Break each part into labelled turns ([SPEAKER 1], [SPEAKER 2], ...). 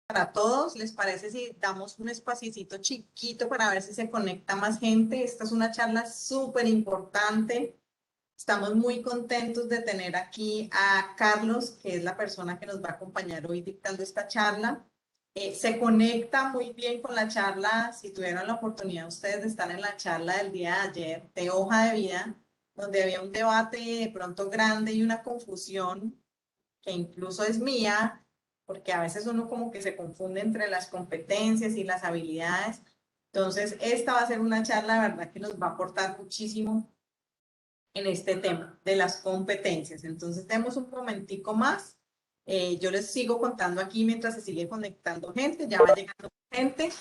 [SPEAKER 1] para todos. ¿Les parece si damos un espacito chiquito para ver si se conecta más gente? Esta es una charla súper importante. Estamos muy contentos de tener aquí a Carlos, que es la persona que nos va a acompañar hoy dictando esta charla. Se conecta muy bien con la charla, si tuvieron la oportunidad ustedes de estar en la charla del día de ayer de Hoja de Vida, donde había un debate de pronto grande y una confusión que incluso es mía, porque a veces uno como que se confunde entre las competencias y las habilidades. Entonces, esta va a ser una charla, la verdad, que nos va a aportar muchísimo en este tema de las competencias. Entonces, tenemos un momentico más. Yo les sigo contando aquí mientras se sigue conectando gente, ya va llegando gente.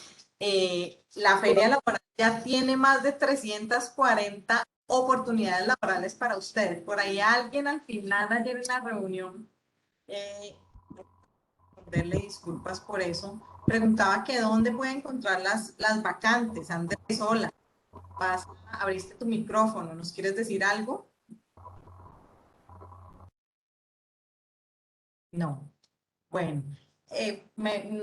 [SPEAKER 1] La feria laboral ya tiene más de 340 oportunidades laborales para ustedes. Por ahí alguien al final ayer en la reunión eh, pedirle disculpas por eso. Preguntaba que dónde puede encontrar las vacantes. Andrés, hola, abriste tu micrófono, ¿nos quieres decir algo? No. Bueno,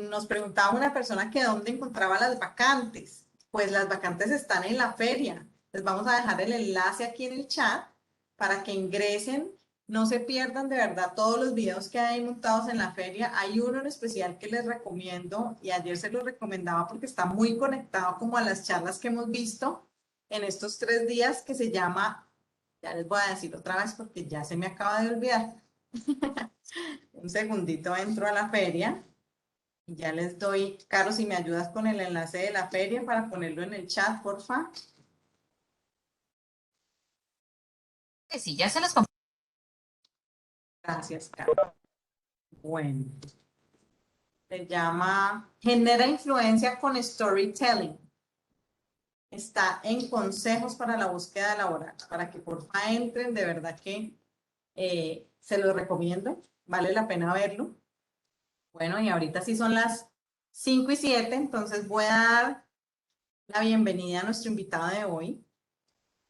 [SPEAKER 1] nos preguntaba una persona que dónde encontraba las vacantes. Pues las vacantes están en la feria. Les vamos a dejar el enlace aquí en el chat para que ingresen. No se pierdan de verdad todos los videos que hay montados en la feria. Hay uno en especial que les recomiendo y ayer se lo recomendaba porque está muy conectado como a las charlas que hemos visto en estos 3 días que se llama, ya les voy a decir otra vez porque ya se me acaba de olvidar. Un segundito entro a la feria y ya les doy, Caro, si me ayudas con el enlace de la feria para ponerlo en el chat, porfa.
[SPEAKER 2] Sí, ya se los
[SPEAKER 1] Gracias, Caro. Bueno, se llama Genera influencia con storytelling. Está en consejos para la búsqueda laboral, para que porfa entren, de verdad que se lo recomiendo, vale la pena verlo. Bueno, y ahorita sí son las 5:07, entonces voy a dar la bienvenida a nuestro invitado de hoy.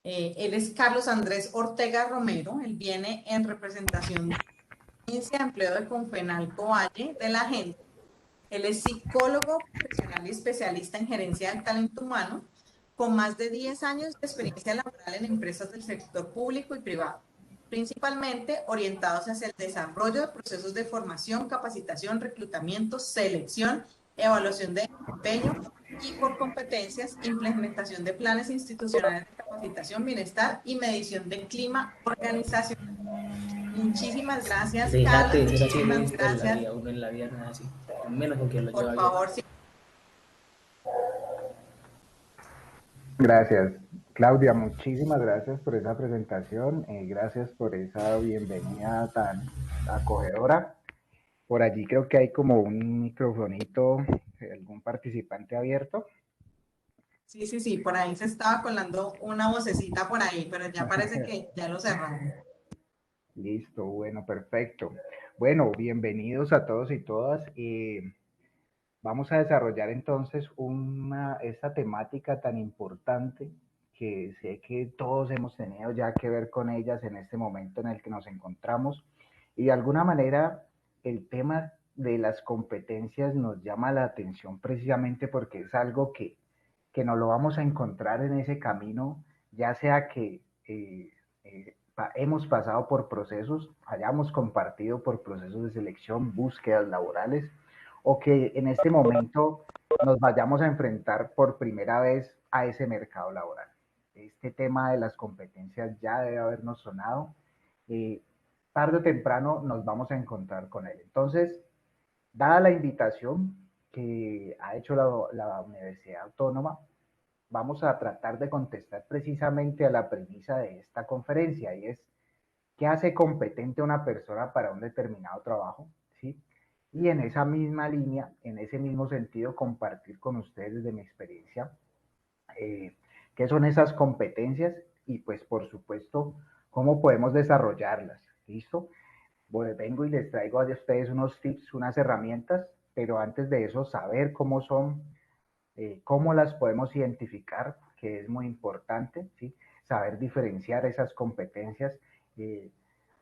[SPEAKER 1] Él es Carlos Andrés Ortega Romero, él viene en representación de la Agencia de Empleo de Confenalco Valle de la Gente. Él es psicólogo profesional y especialista en gerencia del talento humano, con más de 10 años de experiencia laboral en empresas del sector público y privado, principalmente orientados hacia el desarrollo de procesos de formación, capacitación, reclutamiento, selección, evaluación de desempeño y por competencias, implementación de planes institucionales de capacitación, bienestar y medición de clima organizacional. Muchísimas gracias, Carlos.
[SPEAKER 3] Fíjate, eso era así muy
[SPEAKER 1] Muchísimas
[SPEAKER 3] visto en la
[SPEAKER 1] gracias.
[SPEAKER 3] vida, uno en la vida no es así, menos con quien lo
[SPEAKER 1] Por
[SPEAKER 3] lleva bien.
[SPEAKER 1] favor, sí.
[SPEAKER 4] Gracias, Claudia, muchísimas gracias por esa presentación, gracias por esa bienvenida tan acogedora. Por allí creo que hay como un microfonito, algún participante abierto.
[SPEAKER 1] Sí, sí, sí, por ahí se estaba colando una vocecita por ahí, pero ya parece que ya lo cerramos.
[SPEAKER 4] Listo, bueno, perfecto. Bueno, bienvenidos a todos y todas. Vamos a desarrollar entonces esta temática tan importante que sé que todos hemos tenido ya que ver con ellas en este momento en el que nos encontramos. Y de alguna manera el tema de las competencias nos llama la atención precisamente porque es algo que nos lo vamos a encontrar en ese camino, ya sea que hemos pasado por procesos, hayamos compartido por procesos de selección, búsquedas laborales, o que en este momento nos vayamos a enfrentar por primera vez a ese mercado laboral. Este tema de las competencias ya debe habernos sonado. Eh, Tarde o temprano nos vamos a encontrar con él. Entonces, dada la invitación que ha hecho la Universidad Autónoma, vamos a tratar de contestar precisamente a la premisa de esta conferencia y es, ¿qué hace competente a una persona para un determinado trabajo? ¿Sí? Y en esa misma línea, en ese mismo sentido, compartir con ustedes desde mi experiencia eh, qué son esas competencias y pues por supuesto cómo podemos desarrollarlas. ¿Listo? Bueno, vengo y les traigo a ustedes unos tips, unas herramientas, pero antes de eso saber cómo son, cómo las podemos identificar, que es muy importante, ¿sí? Saber diferenciar esas competencias.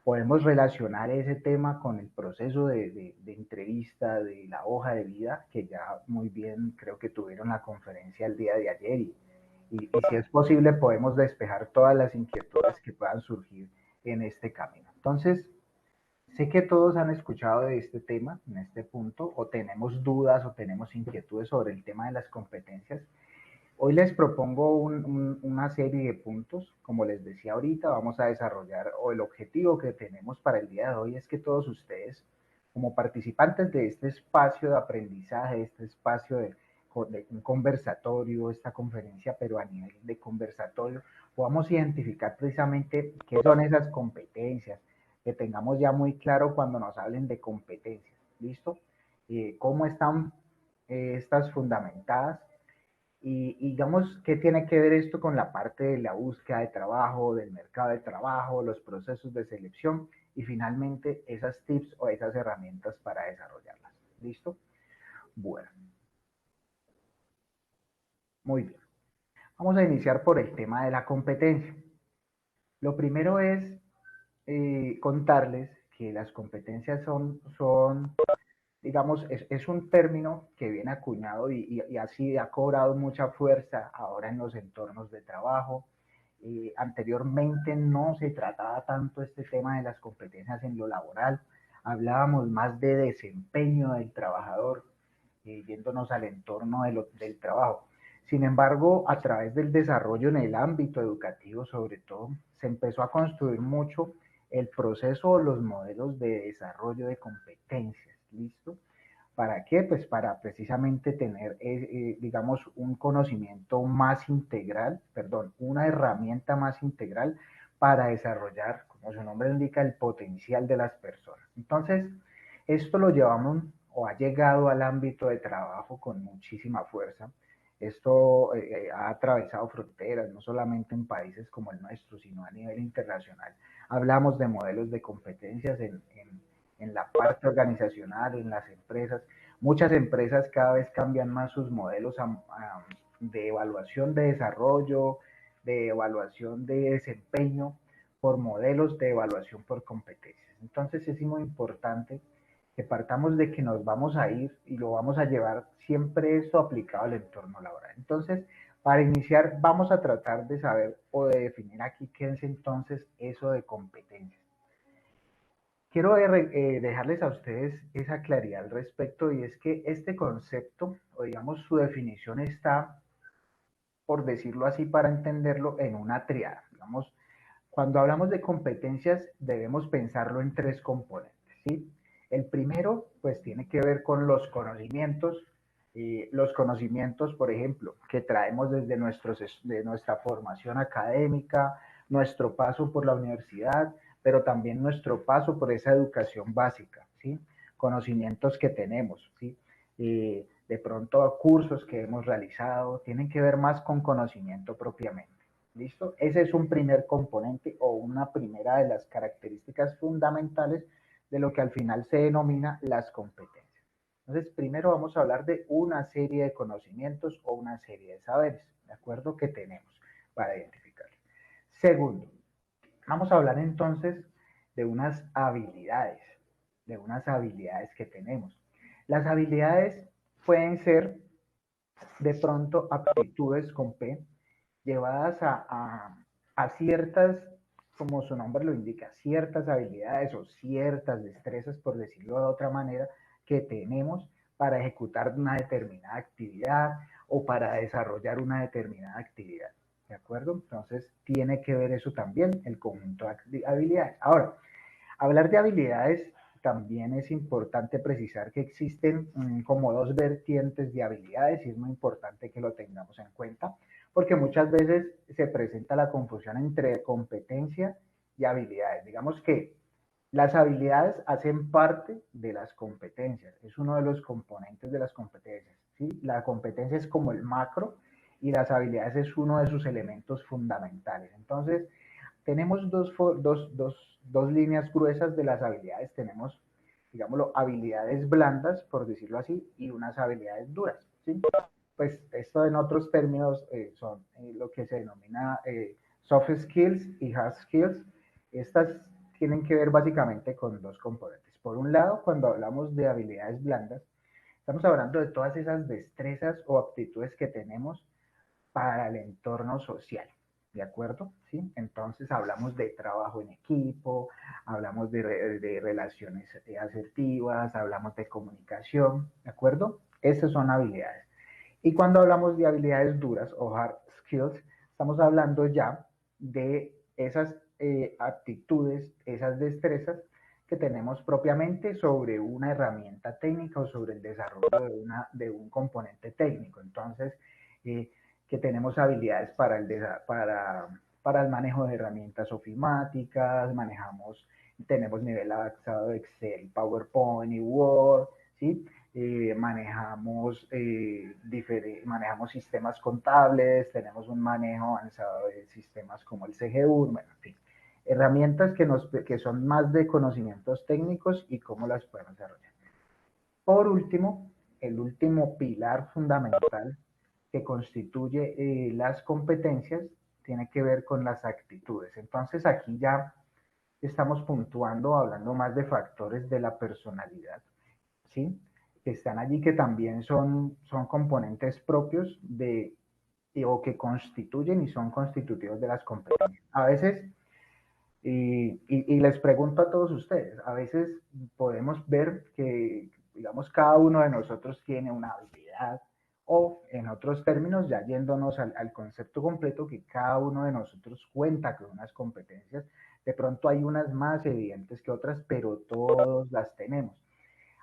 [SPEAKER 4] podemos relacionar ese tema con el proceso de entrevista de la hoja de vida, que ya muy bien creo que tuvieron la conferencia el día de ayer y si es posible podemos despejar todas las inquietudes que puedan surgir en este camino. Entonces, sé que todos han escuchado de este tema en este punto, o tenemos dudas o tenemos inquietudes sobre el tema de las competencias. Hoy les propongo una serie de puntos, como les decía ahorita, vamos a desarrollar, o el objetivo que tenemos para el día de hoy es que todos ustedes, como participantes de este espacio de aprendizaje, este espacio de un conversatorio, esta conferencia, pero a nivel de conversatorio, podamos identificar precisamente qué son esas competencias, que tengamos ya muy claro cuando nos hablen de competencias, ¿listo? ¿Cómo están estas fundamentadas? Y digamos, ¿qué tiene que ver esto con la parte de la búsqueda de trabajo, del mercado de trabajo, los procesos de selección y finalmente esas tips o esas herramientas para desarrollarlas? ¿Listo? Bueno, muy bien. Vamos a iniciar por el tema de la competencia. Lo primero es contarles que las competencias son digamos, es un término que viene acuñado y así ha cobrado mucha fuerza ahora en los entornos de trabajo. Anteriormente no se trataba tanto este tema de las competencias en lo laboral, hablábamos más de desempeño del trabajador, yéndonos al entorno del trabajo. Sin embargo, a través del desarrollo en el ámbito educativo, sobre todo, se empezó a construir mucho el proceso o los modelos de desarrollo de competencias. ¿Listo? ¿Para qué? Pues para precisamente tener, digamos, un conocimiento más integral, perdón, una herramienta más integral para desarrollar, como su nombre indica, el potencial de las personas. Entonces, esto lo llevamos o ha llegado al ámbito de trabajo con muchísima fuerza. Esto ha atravesado fronteras, no solamente en países como el nuestro, sino a nivel internacional. Hablamos de modelos de competencias en la parte organizacional, en las empresas. Muchas empresas cada vez cambian más sus modelos de evaluación de desarrollo, de evaluación de desempeño, por modelos de evaluación por competencias. Entonces es muy importante que partamos de que nos vamos a ir y lo vamos a llevar siempre esto aplicado al entorno laboral. Entonces, para iniciar, vamos a tratar de saber o de definir aquí qué es entonces eso de competencias. Quiero dejarles a ustedes esa claridad al respecto y es que este concepto, o digamos su definición está, por decirlo así, para entenderlo en una triada. Digamos, cuando hablamos de competencias debemos pensarlo en tres componentes, ¿sí? El primero, pues tiene que ver con los conocimientos, por ejemplo, que traemos desde de nuestra formación académica, nuestro paso por la universidad, pero también nuestro paso por esa educación básica, ¿sí? Conocimientos que tenemos, ¿sí? De pronto cursos que hemos realizado, tienen que ver más con conocimiento propiamente. ¿Listo? Ese es un primer componente o una primera de las características fundamentales de lo que al final se denomina las competencias. Entonces, primero vamos a hablar de una serie de conocimientos o una serie de saberes, ¿de acuerdo? Que tenemos para identificarlos. Segundo, vamos a hablar entonces de unas habilidades que tenemos. Las habilidades pueden ser de pronto aptitudes con P, llevadas a ciertas, como su nombre lo indica, ciertas habilidades o ciertas destrezas, por decirlo de otra manera, que tenemos para ejecutar una determinada actividad o para desarrollar una determinada actividad. ¿De acuerdo? Entonces, tiene que ver eso también, el conjunto de habilidades. Ahora, hablar de habilidades también es importante precisar que existen como dos vertientes de habilidades y es muy importante que lo tengamos en cuenta porque muchas veces se presenta la confusión entre competencia y habilidades. Digamos que las habilidades hacen parte de las competencias, es uno de los componentes de las competencias, ¿sí? La competencia es como el macro y las habilidades es uno de sus elementos fundamentales. Entonces, tenemos dos líneas gruesas de las habilidades. Tenemos, digámoslo, habilidades blandas, por decirlo así, y unas habilidades duras, ¿sí? Pues esto en otros términos son lo que se denomina soft skills y hard skills. Estas tienen que ver básicamente con dos componentes. Por un lado, cuando hablamos de habilidades blandas, estamos hablando de todas esas destrezas o aptitudes que tenemos para el entorno social, ¿de acuerdo? ¿Sí? Entonces hablamos de trabajo en equipo, hablamos de relaciones asertivas, hablamos de comunicación, ¿de acuerdo? Esas son habilidades. Y cuando hablamos de habilidades duras o hard skills, estamos hablando ya de esas aptitudes, esas destrezas que tenemos propiamente sobre una herramienta técnica o sobre el desarrollo de un componente técnico. Entonces, que tenemos habilidades para el manejo de herramientas ofimáticas, tenemos nivel avanzado de Excel, PowerPoint y Word, ¿sí? Manejamos sistemas contables, tenemos un manejo avanzado de sistemas como el CGU, bueno, en fin, herramientas que son más de conocimientos técnicos y cómo las podemos desarrollar. Por último, el último pilar fundamental que constituye las competencias tiene que ver con las actitudes. Entonces aquí ya estamos puntuando, hablando más de factores de la personalidad, ¿sí? Que están allí, que también son componentes propios o que constituyen y son constitutivos de las competencias. A veces, y les pregunto a todos ustedes, a veces podemos ver que, digamos, cada uno de nosotros tiene una habilidad, o en otros términos, ya yéndonos al concepto completo, que cada uno de nosotros cuenta con unas competencias. De pronto hay unas más evidentes que otras, pero todos las tenemos.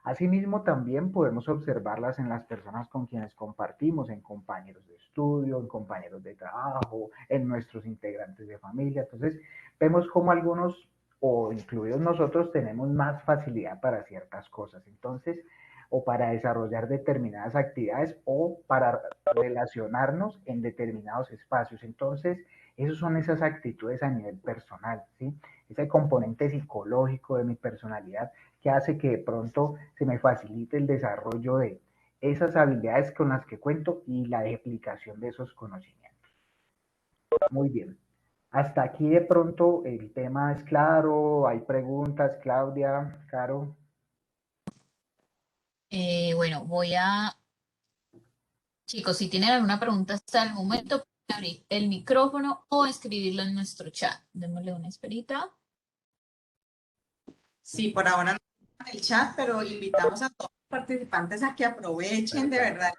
[SPEAKER 4] Asimismo, también podemos observarlas en las personas con quienes compartimos, en compañeros de estudio, en compañeros de trabajo, en nuestros integrantes de familia. Entonces, vemos cómo algunos, o incluidos nosotros, tenemos más facilidad para ciertas cosas. Entonces, o para desarrollar determinadas actividades o para relacionarnos en determinados espacios. Entonces, esas son esas actitudes a nivel personal, ¿sí? Ese componente psicológico de mi personalidad que hace que de pronto se me facilite el desarrollo de esas habilidades con las que cuento y la explicación de esos conocimientos. Muy bien. Hasta aquí de pronto el tema es claro, hay preguntas, Claudia, Caro.
[SPEAKER 2] Bueno, chicos, si tienen alguna pregunta hasta el momento, pueden abrir el micrófono o escribirlo en nuestro chat. Démosle una esperita.
[SPEAKER 1] Sí, por ahora no en el chat, pero invitamos a todos los participantes a que aprovechen de verdad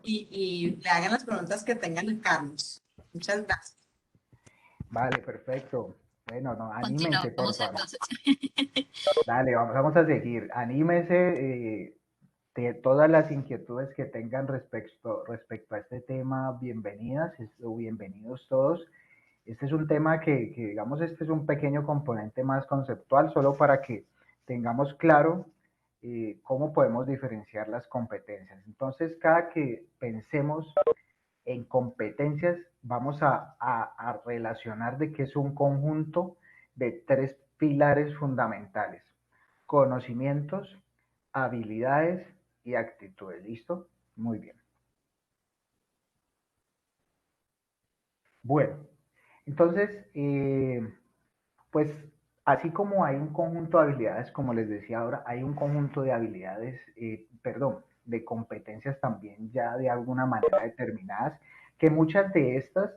[SPEAKER 1] y le hagan las preguntas que tengan a Carlos. Muchas gracias.
[SPEAKER 4] Vale, perfecto. Bueno, no, anímense, por
[SPEAKER 2] Continuamos
[SPEAKER 4] favor.
[SPEAKER 2] entonces.
[SPEAKER 4] Dale, vamos a seguir. Anímense. Todas las inquietudes que tengan respecto a este tema, bienvenidas o bienvenidos todos. Este es un tema digamos, este es un pequeño componente más conceptual, solo para que tengamos claro cómo podemos diferenciar las competencias. Entonces, cada que pensemos en competencias, vamos a relacionar de que es un conjunto de tres pilares fundamentales: conocimientos, habilidades y actitudes. ¿Listo? Muy bien. Bueno, entonces, pues así como hay un conjunto de habilidades, como les decía ahora, hay un conjunto de habilidades, perdón, de competencias también ya de alguna manera determinadas, que muchas de estas,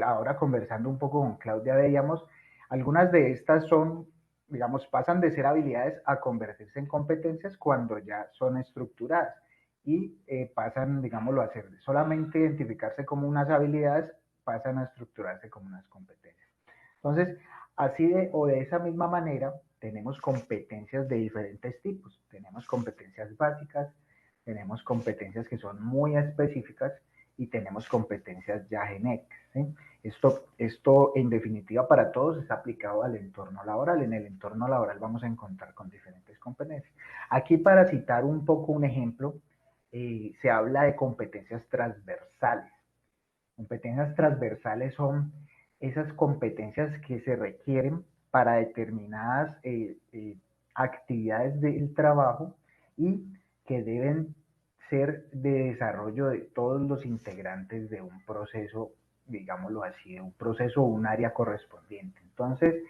[SPEAKER 4] ahora conversando un poco con Claudia, veíamos, algunas de estas son, digamos, pasan de ser habilidades a convertirse en competencias cuando ya son estructuradas y pasan, digámoslo, a ser solamente identificarse como unas habilidades, pasan a estructurarse como unas competencias. Entonces, así o de esa misma manera, tenemos competencias de diferentes tipos. Tenemos competencias básicas, tenemos competencias que son muy específicas y tenemos competencias ya genéricas, ¿sí? Esto, en definitiva, para todos es aplicado al entorno laboral. En el entorno laboral vamos a encontrar con diferentes competencias. Aquí, para citar un poco un ejemplo, se habla de competencias transversales. Competencias transversales son esas competencias que se requieren para determinadas actividades del trabajo y que deben ser de desarrollo de todos los integrantes de un proceso digámoslo así, un proceso o un área correspondiente. Entonces,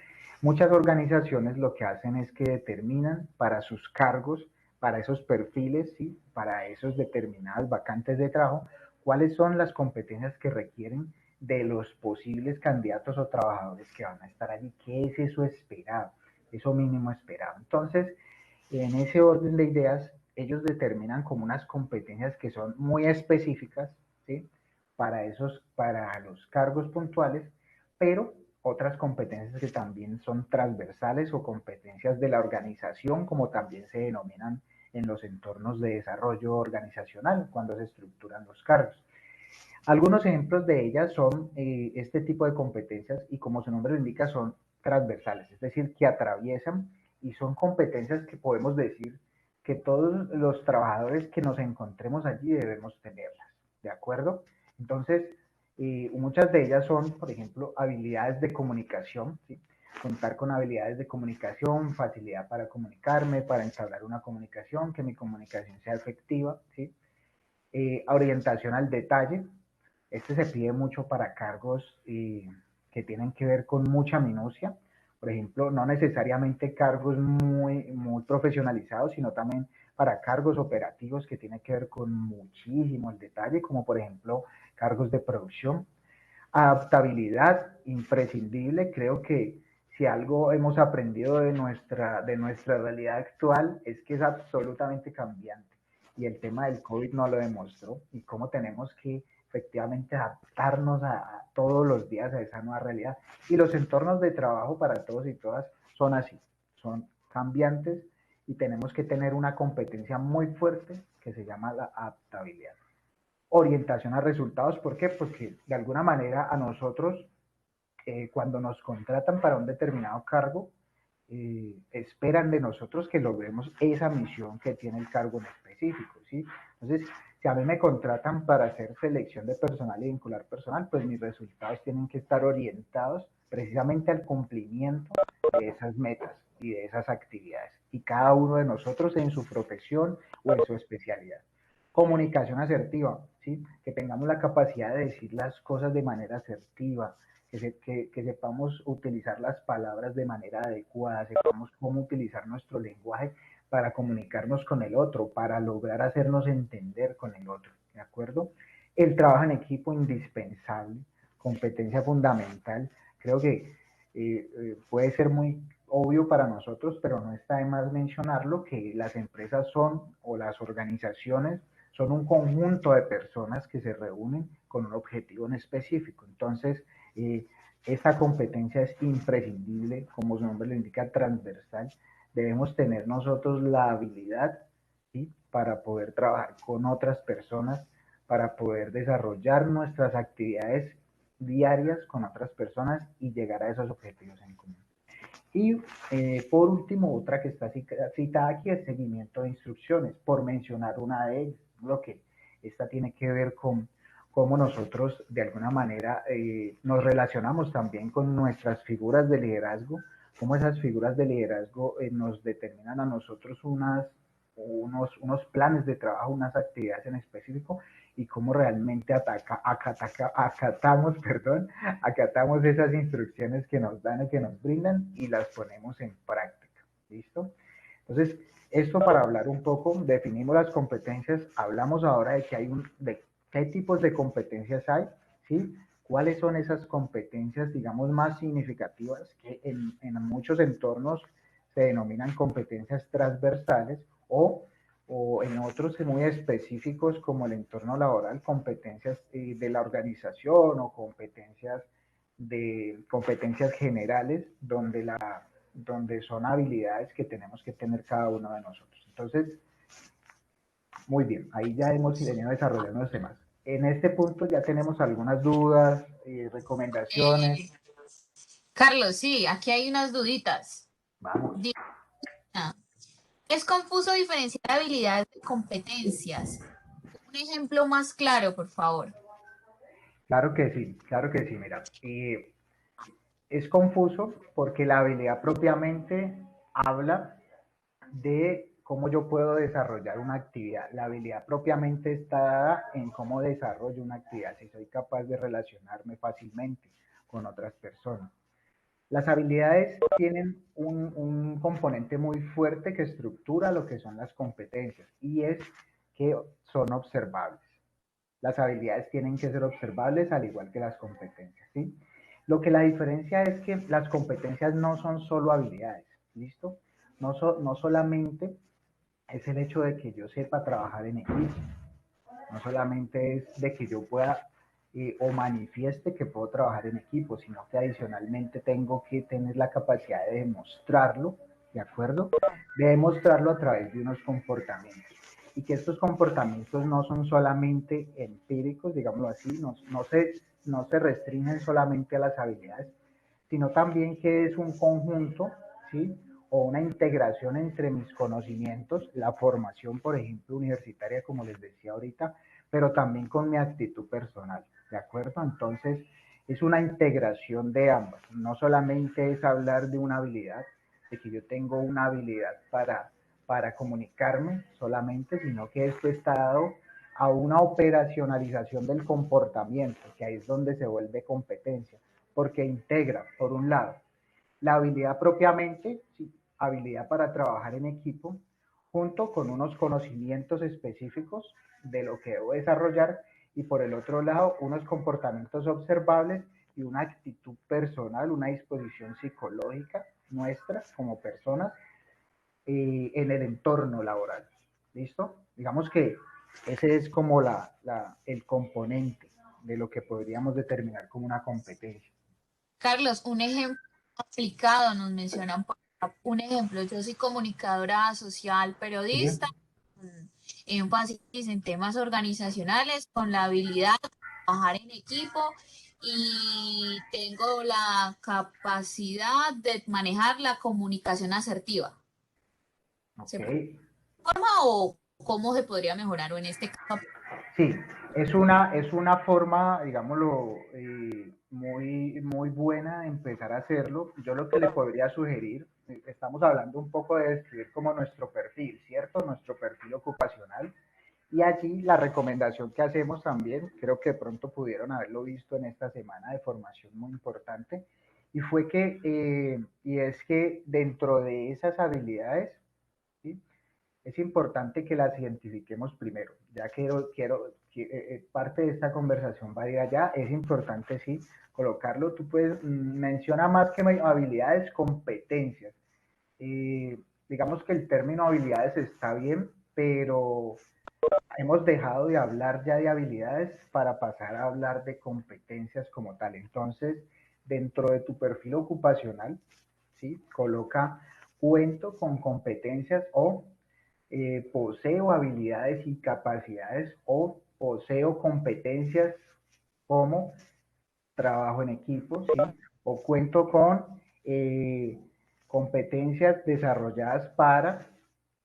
[SPEAKER 4] muchas organizaciones lo que hacen es que determinan para sus cargos, para esos perfiles, ¿sí? Para esos determinadas vacantes de trabajo, cuáles son las competencias que requieren de los posibles candidatos o trabajadores que van a estar allí. ¿Qué es eso esperado? Eso mínimo esperado. Entonces, en ese orden de ideas, ellos determinan como unas competencias que son muy específicas, ¿sí? Para los cargos puntuales, pero otras competencias que también son transversales o competencias de la organización, como también se denominan en los entornos de desarrollo organizacional, cuando se estructuran los cargos. Algunos ejemplos de ellas son este tipo de competencias y como su nombre lo indica son transversales, es decir, que atraviesan y son competencias que podemos decir que todos los trabajadores que nos encontremos allí debemos tenerlas, ¿de acuerdo? Entonces, muchas de ellas son, por ejemplo, habilidades de comunicación, ¿sí? Contar con habilidades de comunicación, facilidad para comunicarme, para entablar una comunicación, que mi comunicación sea efectiva, ¿sí? Orientación al detalle, este se pide mucho para cargos que tienen que ver con mucha minucia. Por ejemplo, no necesariamente cargos muy profesionalizados, sino también para cargos operativos que tienen que ver con muchísimo el detalle, como por ejemplo cargos de producción. Adaptabilidad, imprescindible. Creo que si algo hemos aprendido de nuestra realidad actual es que es absolutamente cambiante. Y el tema del COVID no lo demostró. Y cómo tenemos que efectivamente adaptarnos a todos los días a esa nueva realidad. Y los entornos de trabajo para todos y todas son así, son cambiantes y tenemos que tener una competencia muy fuerte que se llama la adaptabilidad. Orientación a resultados, ¿por qué? Porque de alguna manera a nosotros, cuando nos contratan para un determinado cargo, esperan de nosotros que logremos esa misión que tiene el cargo en específico, ¿sí? Entonces, si a mí me contratan para hacer selección de personal y vincular personal, pues mis resultados tienen que estar orientados precisamente al cumplimiento de esas metas y de esas actividades. Y cada uno de nosotros en su profesión o en su especialidad. Comunicación asertiva, ¿sí? Que tengamos la capacidad de decir las cosas de manera asertiva, que sepamos utilizar las palabras de manera adecuada, sepamos cómo utilizar nuestro lenguaje para comunicarnos con el otro, para lograr hacernos entender con el otro, ¿de acuerdo? El trabajo en equipo indispensable, competencia fundamental, creo que puede ser muy obvio para nosotros, pero no está de más mencionarlo, que las empresas son, o las organizaciones, son un conjunto de personas que se reúnen con un objetivo en específico. Entonces, esta competencia es imprescindible, como su nombre lo indica, transversal. Debemos tener nosotros la habilidad, ¿sí? Para poder trabajar con otras personas, para poder desarrollar nuestras actividades diarias con otras personas y llegar a esos objetivos en común. Y por último, otra que está citada aquí es seguimiento de instrucciones, por mencionar una de ellas, lo que esta tiene que ver con cómo nosotros de alguna manera nos relacionamos también con nuestras figuras de liderazgo, cómo esas figuras de liderazgo nos determinan a nosotros unos planes de trabajo, unas actividades en específico y cómo realmente acatamos esas instrucciones que nos dan y que nos brindan y las ponemos en práctica. ¿Listo? Entonces, esto para hablar un poco, definimos las competencias, hablamos ahora de de qué tipos de competencias hay, ¿sí? ¿Cuáles son esas competencias, digamos, más significativas que en muchos entornos se denominan competencias transversales o en otros muy específicos como el entorno laboral, competencias de la organización o competencias generales donde son habilidades que tenemos que tener cada uno de nosotros. Entonces, muy bien, ahí ya hemos venido desarrollando los temas. En este punto ya tenemos algunas dudas, recomendaciones.
[SPEAKER 2] Carlos, sí, aquí hay unas duditas.
[SPEAKER 4] Vamos.
[SPEAKER 2] Es confuso diferenciar habilidades de competencias. Un ejemplo más claro, por favor.
[SPEAKER 4] Claro que sí, mira. Es confuso porque la habilidad propiamente habla de cómo yo puedo desarrollar una actividad. La habilidad propiamente está dada en cómo desarrollo una actividad, si soy capaz de relacionarme fácilmente con otras personas. Las habilidades tienen un componente muy fuerte que estructura lo que son las competencias y es que son observables. Las habilidades tienen que ser observables al igual que las competencias, ¿sí? Lo que la diferencia es que las competencias no son solo habilidades, ¿listo? No solamente es el hecho de que yo sepa trabajar en equipo, no solamente es de que yo pueda o manifieste que puedo trabajar en equipo, sino que adicionalmente tengo que tener la capacidad de demostrarlo, ¿de acuerdo? De demostrarlo a través de unos comportamientos. Y que estos comportamientos no son solamente empíricos, digámoslo así, no se restringen solamente a las habilidades, sino también que es un conjunto, ¿sí? O una integración entre mis conocimientos, la formación, por ejemplo, universitaria, como les decía ahorita, pero también con mi actitud personal, ¿de acuerdo? Entonces, es una integración de ambas. No solamente es hablar de una habilidad, de que yo tengo una habilidad para comunicarme solamente, sino que esto está dado a una operacionalización del comportamiento, que ahí es donde se vuelve competencia, porque integra, por un lado, la habilidad propiamente, sí, habilidad para trabajar en equipo, junto con unos conocimientos específicos de lo que debo desarrollar y por el otro lado, unos comportamientos observables y una actitud personal, una disposición psicológica nuestra como personas en el entorno laboral. ¿Listo? Digamos que ese es como el componente de lo que podríamos determinar como una competencia.
[SPEAKER 2] Carlos, un ejemplo aplicado, nos mencionan por acá, un ejemplo, yo soy comunicadora social,
[SPEAKER 4] ¿Sí?
[SPEAKER 2] periodista, énfasis en temas organizacionales, con la habilidad de trabajar en equipo y tengo la capacidad de manejar la comunicación asertiva.
[SPEAKER 4] Ok.
[SPEAKER 2] ¿Se forma o cómo se podría mejorar o en este caso?
[SPEAKER 4] Sí, es una forma, digámoslo, muy buena de empezar a hacerlo. Yo lo que le podría sugerir, estamos hablando un poco de describir como nuestro perfil, ¿cierto? Nuestro perfil ocupacional. Y allí la recomendación que hacemos también, creo que de pronto pudieron haberlo visto en esta semana de formación muy importante, y fue que, y es que dentro de esas habilidades, ¿sí? Es importante que las identifiquemos primero. Ya parte de esta conversación va a ir allá, es importante, sí, colocarlo. Tú puedes, menciona más que habilidades, competencias. Digamos que el término habilidades está bien, pero hemos dejado de hablar ya de habilidades para pasar a hablar de competencias como tal. Entonces, dentro de tu perfil ocupacional, ¿sí? Coloca cuento con competencias o poseo habilidades y capacidades o poseo competencias como trabajo en equipo, ¿sí? O cuento con competencias desarrolladas para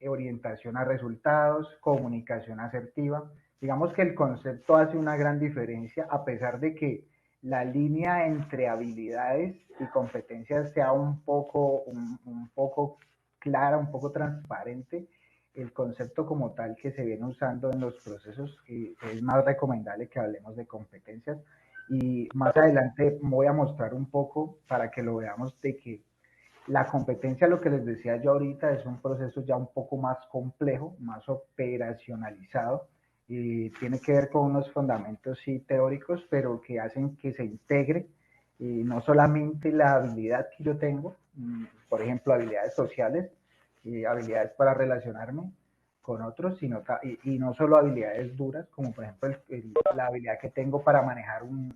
[SPEAKER 4] orientación a resultados, comunicación asertiva. Digamos que el concepto hace una gran diferencia a pesar de que la línea entre habilidades y competencias sea un poco clara, un poco transparente. El concepto como tal que se viene usando en los procesos es más recomendable que hablemos de competencias y más adelante voy a mostrar un poco para que lo veamos de que la competencia, lo que les decía yo ahorita, es un proceso ya un poco más complejo, más operacionalizado y tiene que ver con unos fundamentos sí teóricos, pero que hacen que se integre no solamente la habilidad que yo tengo, por ejemplo, habilidades sociales, habilidades para relacionarme con otros, y no solo habilidades duras, como por ejemplo la habilidad que tengo para manejar un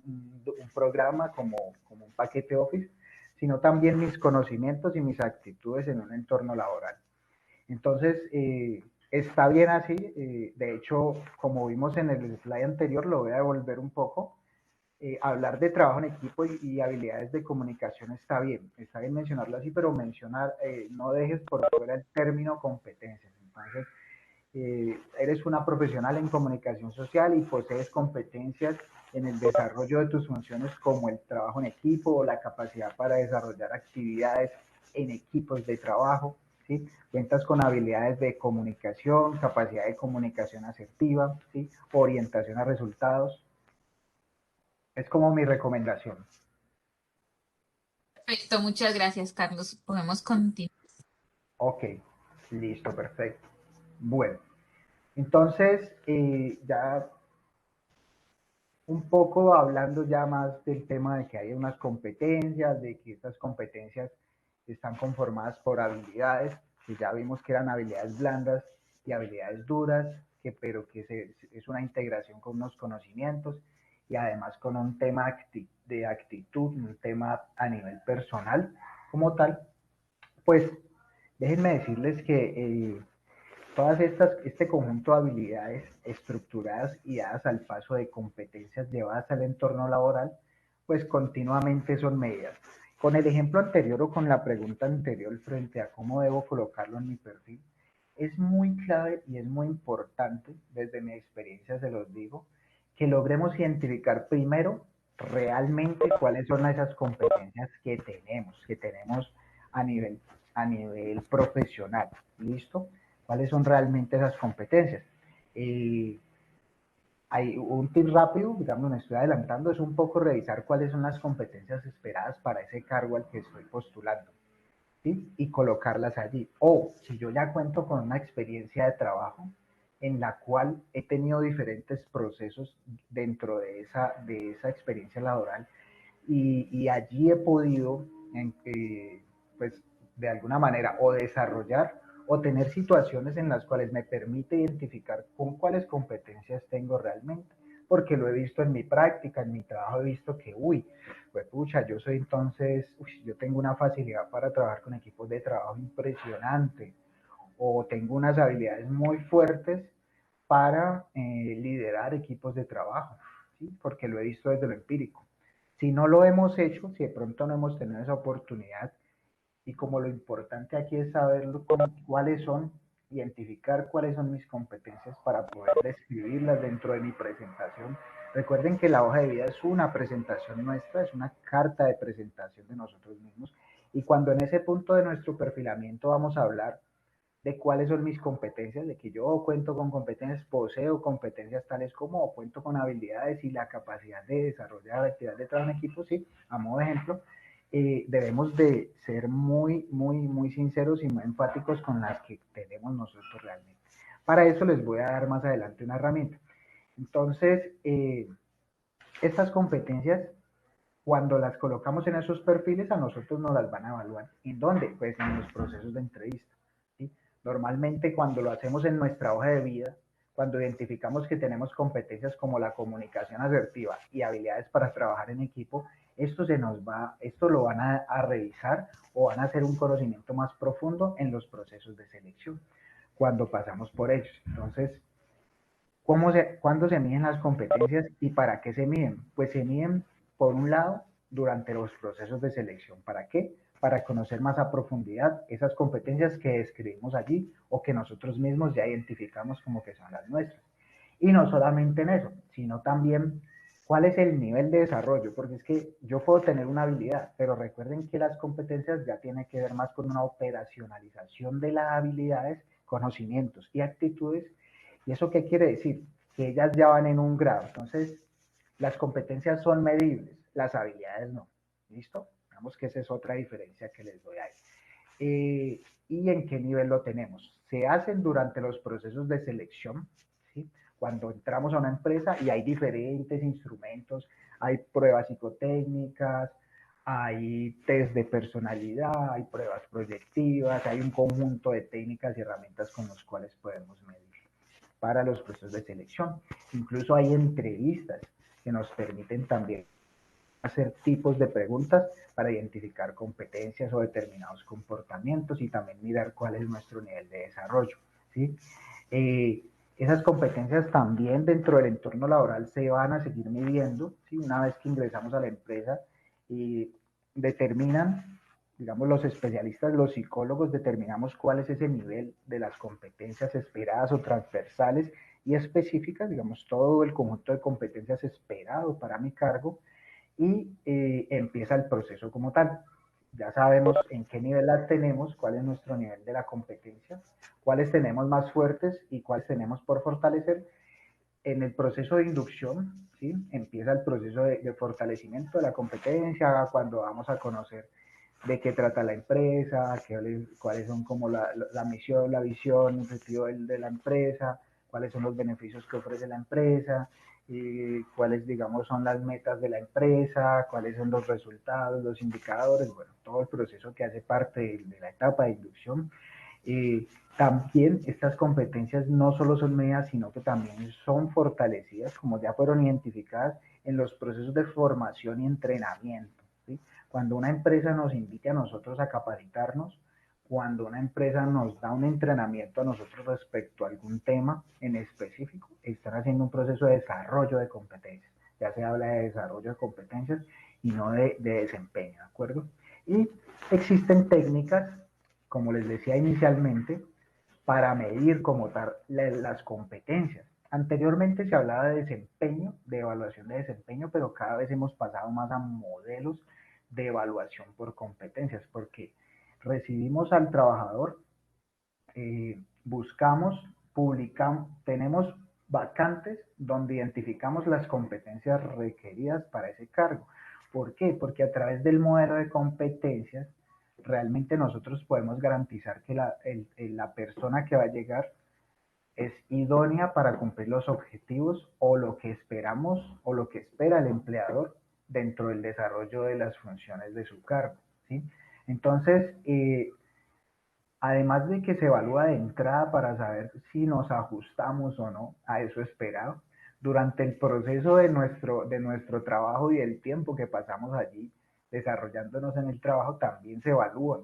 [SPEAKER 4] programa como un paquete Office, sino también mis conocimientos y mis actitudes en un entorno laboral. Entonces, está bien así. De hecho, como vimos en el slide anterior, lo voy a devolver un poco. Hablar de trabajo en equipo y habilidades de comunicación está bien mencionarlo así, pero mencionar, no dejes por fuera el término competencias. Entonces, eres una profesional en comunicación social y posees competencias en el desarrollo de tus funciones como el trabajo en equipo o la capacidad para desarrollar actividades en equipos de trabajo. ¿sí? Cuentas con habilidades de comunicación, capacidad de comunicación asertiva, ¿sí? Orientación a resultados. Es como mi recomendación.
[SPEAKER 2] Perfecto, muchas gracias, Carlos. Podemos continuar.
[SPEAKER 4] Ok, listo, perfecto. Bueno, entonces ya un poco hablando ya más del tema de que hay unas competencias, de que estas competencias están conformadas por habilidades, que ya vimos que eran habilidades blandas y habilidades duras, pero que es una integración con unos conocimientos y además con un tema de actitud, un tema a nivel personal como tal, pues déjenme decirles que todas este conjunto de habilidades estructuradas y dadas al paso de competencias llevadas al entorno laboral, pues continuamente son medidas. Con el ejemplo anterior o con la pregunta anterior frente a cómo debo colocarlo en mi perfil, es muy clave y es muy importante, desde mi experiencia se los digo, que logremos identificar primero realmente cuáles son esas competencias que tenemos a nivel, a nivel profesional. ¿Listo? ¿Cuáles son realmente esas competencias? Hay un tip rápido, digamos, me estoy adelantando, es un poco revisar cuáles son las competencias esperadas para ese cargo al que estoy postulando, ¿sí? Y colocarlas allí. O si yo ya cuento con una experiencia de trabajo en la cual he tenido diferentes procesos dentro de esa experiencia laboral y allí he podido, pues, de alguna manera, o desarrollar o tener situaciones en las cuales me permite identificar con cuáles competencias tengo realmente, porque lo he visto en mi práctica, en mi trabajo he visto que, pues pucha, yo soy entonces, yo tengo una facilidad para trabajar con equipos de trabajo impresionante, o tengo unas habilidades muy fuertes para liderar equipos de trabajo, ¿sí? Porque lo he visto desde lo empírico. Si no lo hemos hecho, si de pronto no hemos tenido esa oportunidad, y como lo importante aquí es saber cuáles son, identificar cuáles son mis competencias para poder describirlas dentro de mi presentación. Recuerden que la hoja de vida es una presentación nuestra, es una carta de presentación de nosotros mismos, y cuando en ese punto de nuestro perfilamiento vamos a hablar de cuáles son mis competencias, de que yo cuento con competencias, poseo competencias tales como, o cuento con habilidades y la capacidad de desarrollar actividades de trabajo en equipo, sí, a modo de ejemplo, debemos de ser muy sinceros y muy enfáticos con las que tenemos nosotros realmente. Para eso les voy a dar más adelante una herramienta. Entonces, estas competencias, cuando las colocamos en esos perfiles, a nosotros nos las van a evaluar. ¿En dónde? Pues en los procesos de entrevista. ¿Sí? Normalmente cuando lo hacemos en nuestra hoja de vida, cuando identificamos que tenemos competencias como la comunicación asertiva y habilidades para trabajar en equipo, esto lo van a revisar o van a hacer un conocimiento más profundo en los procesos de selección, cuando pasamos por ellos. Entonces, ¿cuándo se miden las competencias y para qué se miden? Pues se miden, por un lado, durante los procesos de selección. ¿Para qué? Para conocer más a profundidad esas competencias que describimos allí o que nosotros mismos ya identificamos como que son las nuestras. Y no solamente en eso, sino también cuál es el nivel de desarrollo, porque es que yo puedo tener una habilidad, pero recuerden que las competencias ya tienen que ver más con una operacionalización de las habilidades, conocimientos y actitudes. ¿Y eso qué quiere decir? Que ellas ya van en un grado. Entonces, las competencias son medibles, las habilidades no. ¿Listo? Digamos que esa es otra diferencia que les doy ahí. ¿Y en qué nivel lo tenemos? Se hacen durante los procesos de selección, ¿sí? Cuando entramos a una empresa y hay diferentes instrumentos, hay pruebas psicotécnicas, hay test de personalidad, hay pruebas proyectivas, hay un conjunto de técnicas y herramientas con los cuales podemos medir para los procesos de selección. Incluso hay entrevistas que nos permiten también hacer tipos de preguntas para identificar competencias o determinados comportamientos y también mirar cuál es nuestro nivel de desarrollo, ¿sí? Esas competencias también dentro del entorno laboral se van a seguir midiendo, ¿sí? Una vez que ingresamos a la empresa y determinan, digamos, los especialistas, los psicólogos, determinamos cuál es ese nivel de las competencias esperadas o transversales y específicas, digamos, todo el conjunto de competencias esperado para mi cargo, y empieza el proceso como tal. ya sabemos en qué nivel las tenemos, cuál es nuestro nivel de la competencia, cuáles tenemos más fuertes y cuáles tenemos por fortalecer. En el proceso de inducción, ¿sí? Empieza el proceso de fortalecimiento de la competencia, cuando vamos a conocer de qué trata la empresa, cuáles son como la misión, la visión, el objetivo de la empresa, cuáles son los beneficios que ofrece la empresa, y cuáles, digamos, son las metas de la empresa, cuáles son los resultados, los indicadores, bueno, todo el proceso que hace parte de la etapa de inducción. También estas competencias no solo son medidas, sino que también son fortalecidas, como ya fueron identificadas en los procesos de formación y entrenamiento, ¿sí? Cuando una empresa nos invita a nosotros a capacitarnos, cuando una empresa nos da un entrenamiento a nosotros respecto a algún tema en específico, están haciendo un proceso de desarrollo de competencias. Ya se habla de desarrollo de competencias y no de desempeño, ¿de acuerdo? Y existen técnicas, como les decía inicialmente, para medir como tal las competencias. Anteriormente se hablaba de desempeño, de evaluación de desempeño, pero cada vez hemos pasado más a modelos de evaluación por competencias, porque recibimos al trabajador, buscamos, publicamos, tenemos vacantes donde identificamos las competencias requeridas para ese cargo. ¿Por qué? Porque a través del modelo de competencias realmente nosotros podemos garantizar que la persona que va a llegar es idónea para cumplir los objetivos o lo que esperamos o lo que espera el empleador dentro del desarrollo de las funciones de su cargo, ¿sí? Entonces, además de que se evalúa de entrada para saber si nos ajustamos o no a eso esperado, durante el proceso de nuestro trabajo y el tiempo que pasamos allí desarrollándonos en el trabajo, también se evalúan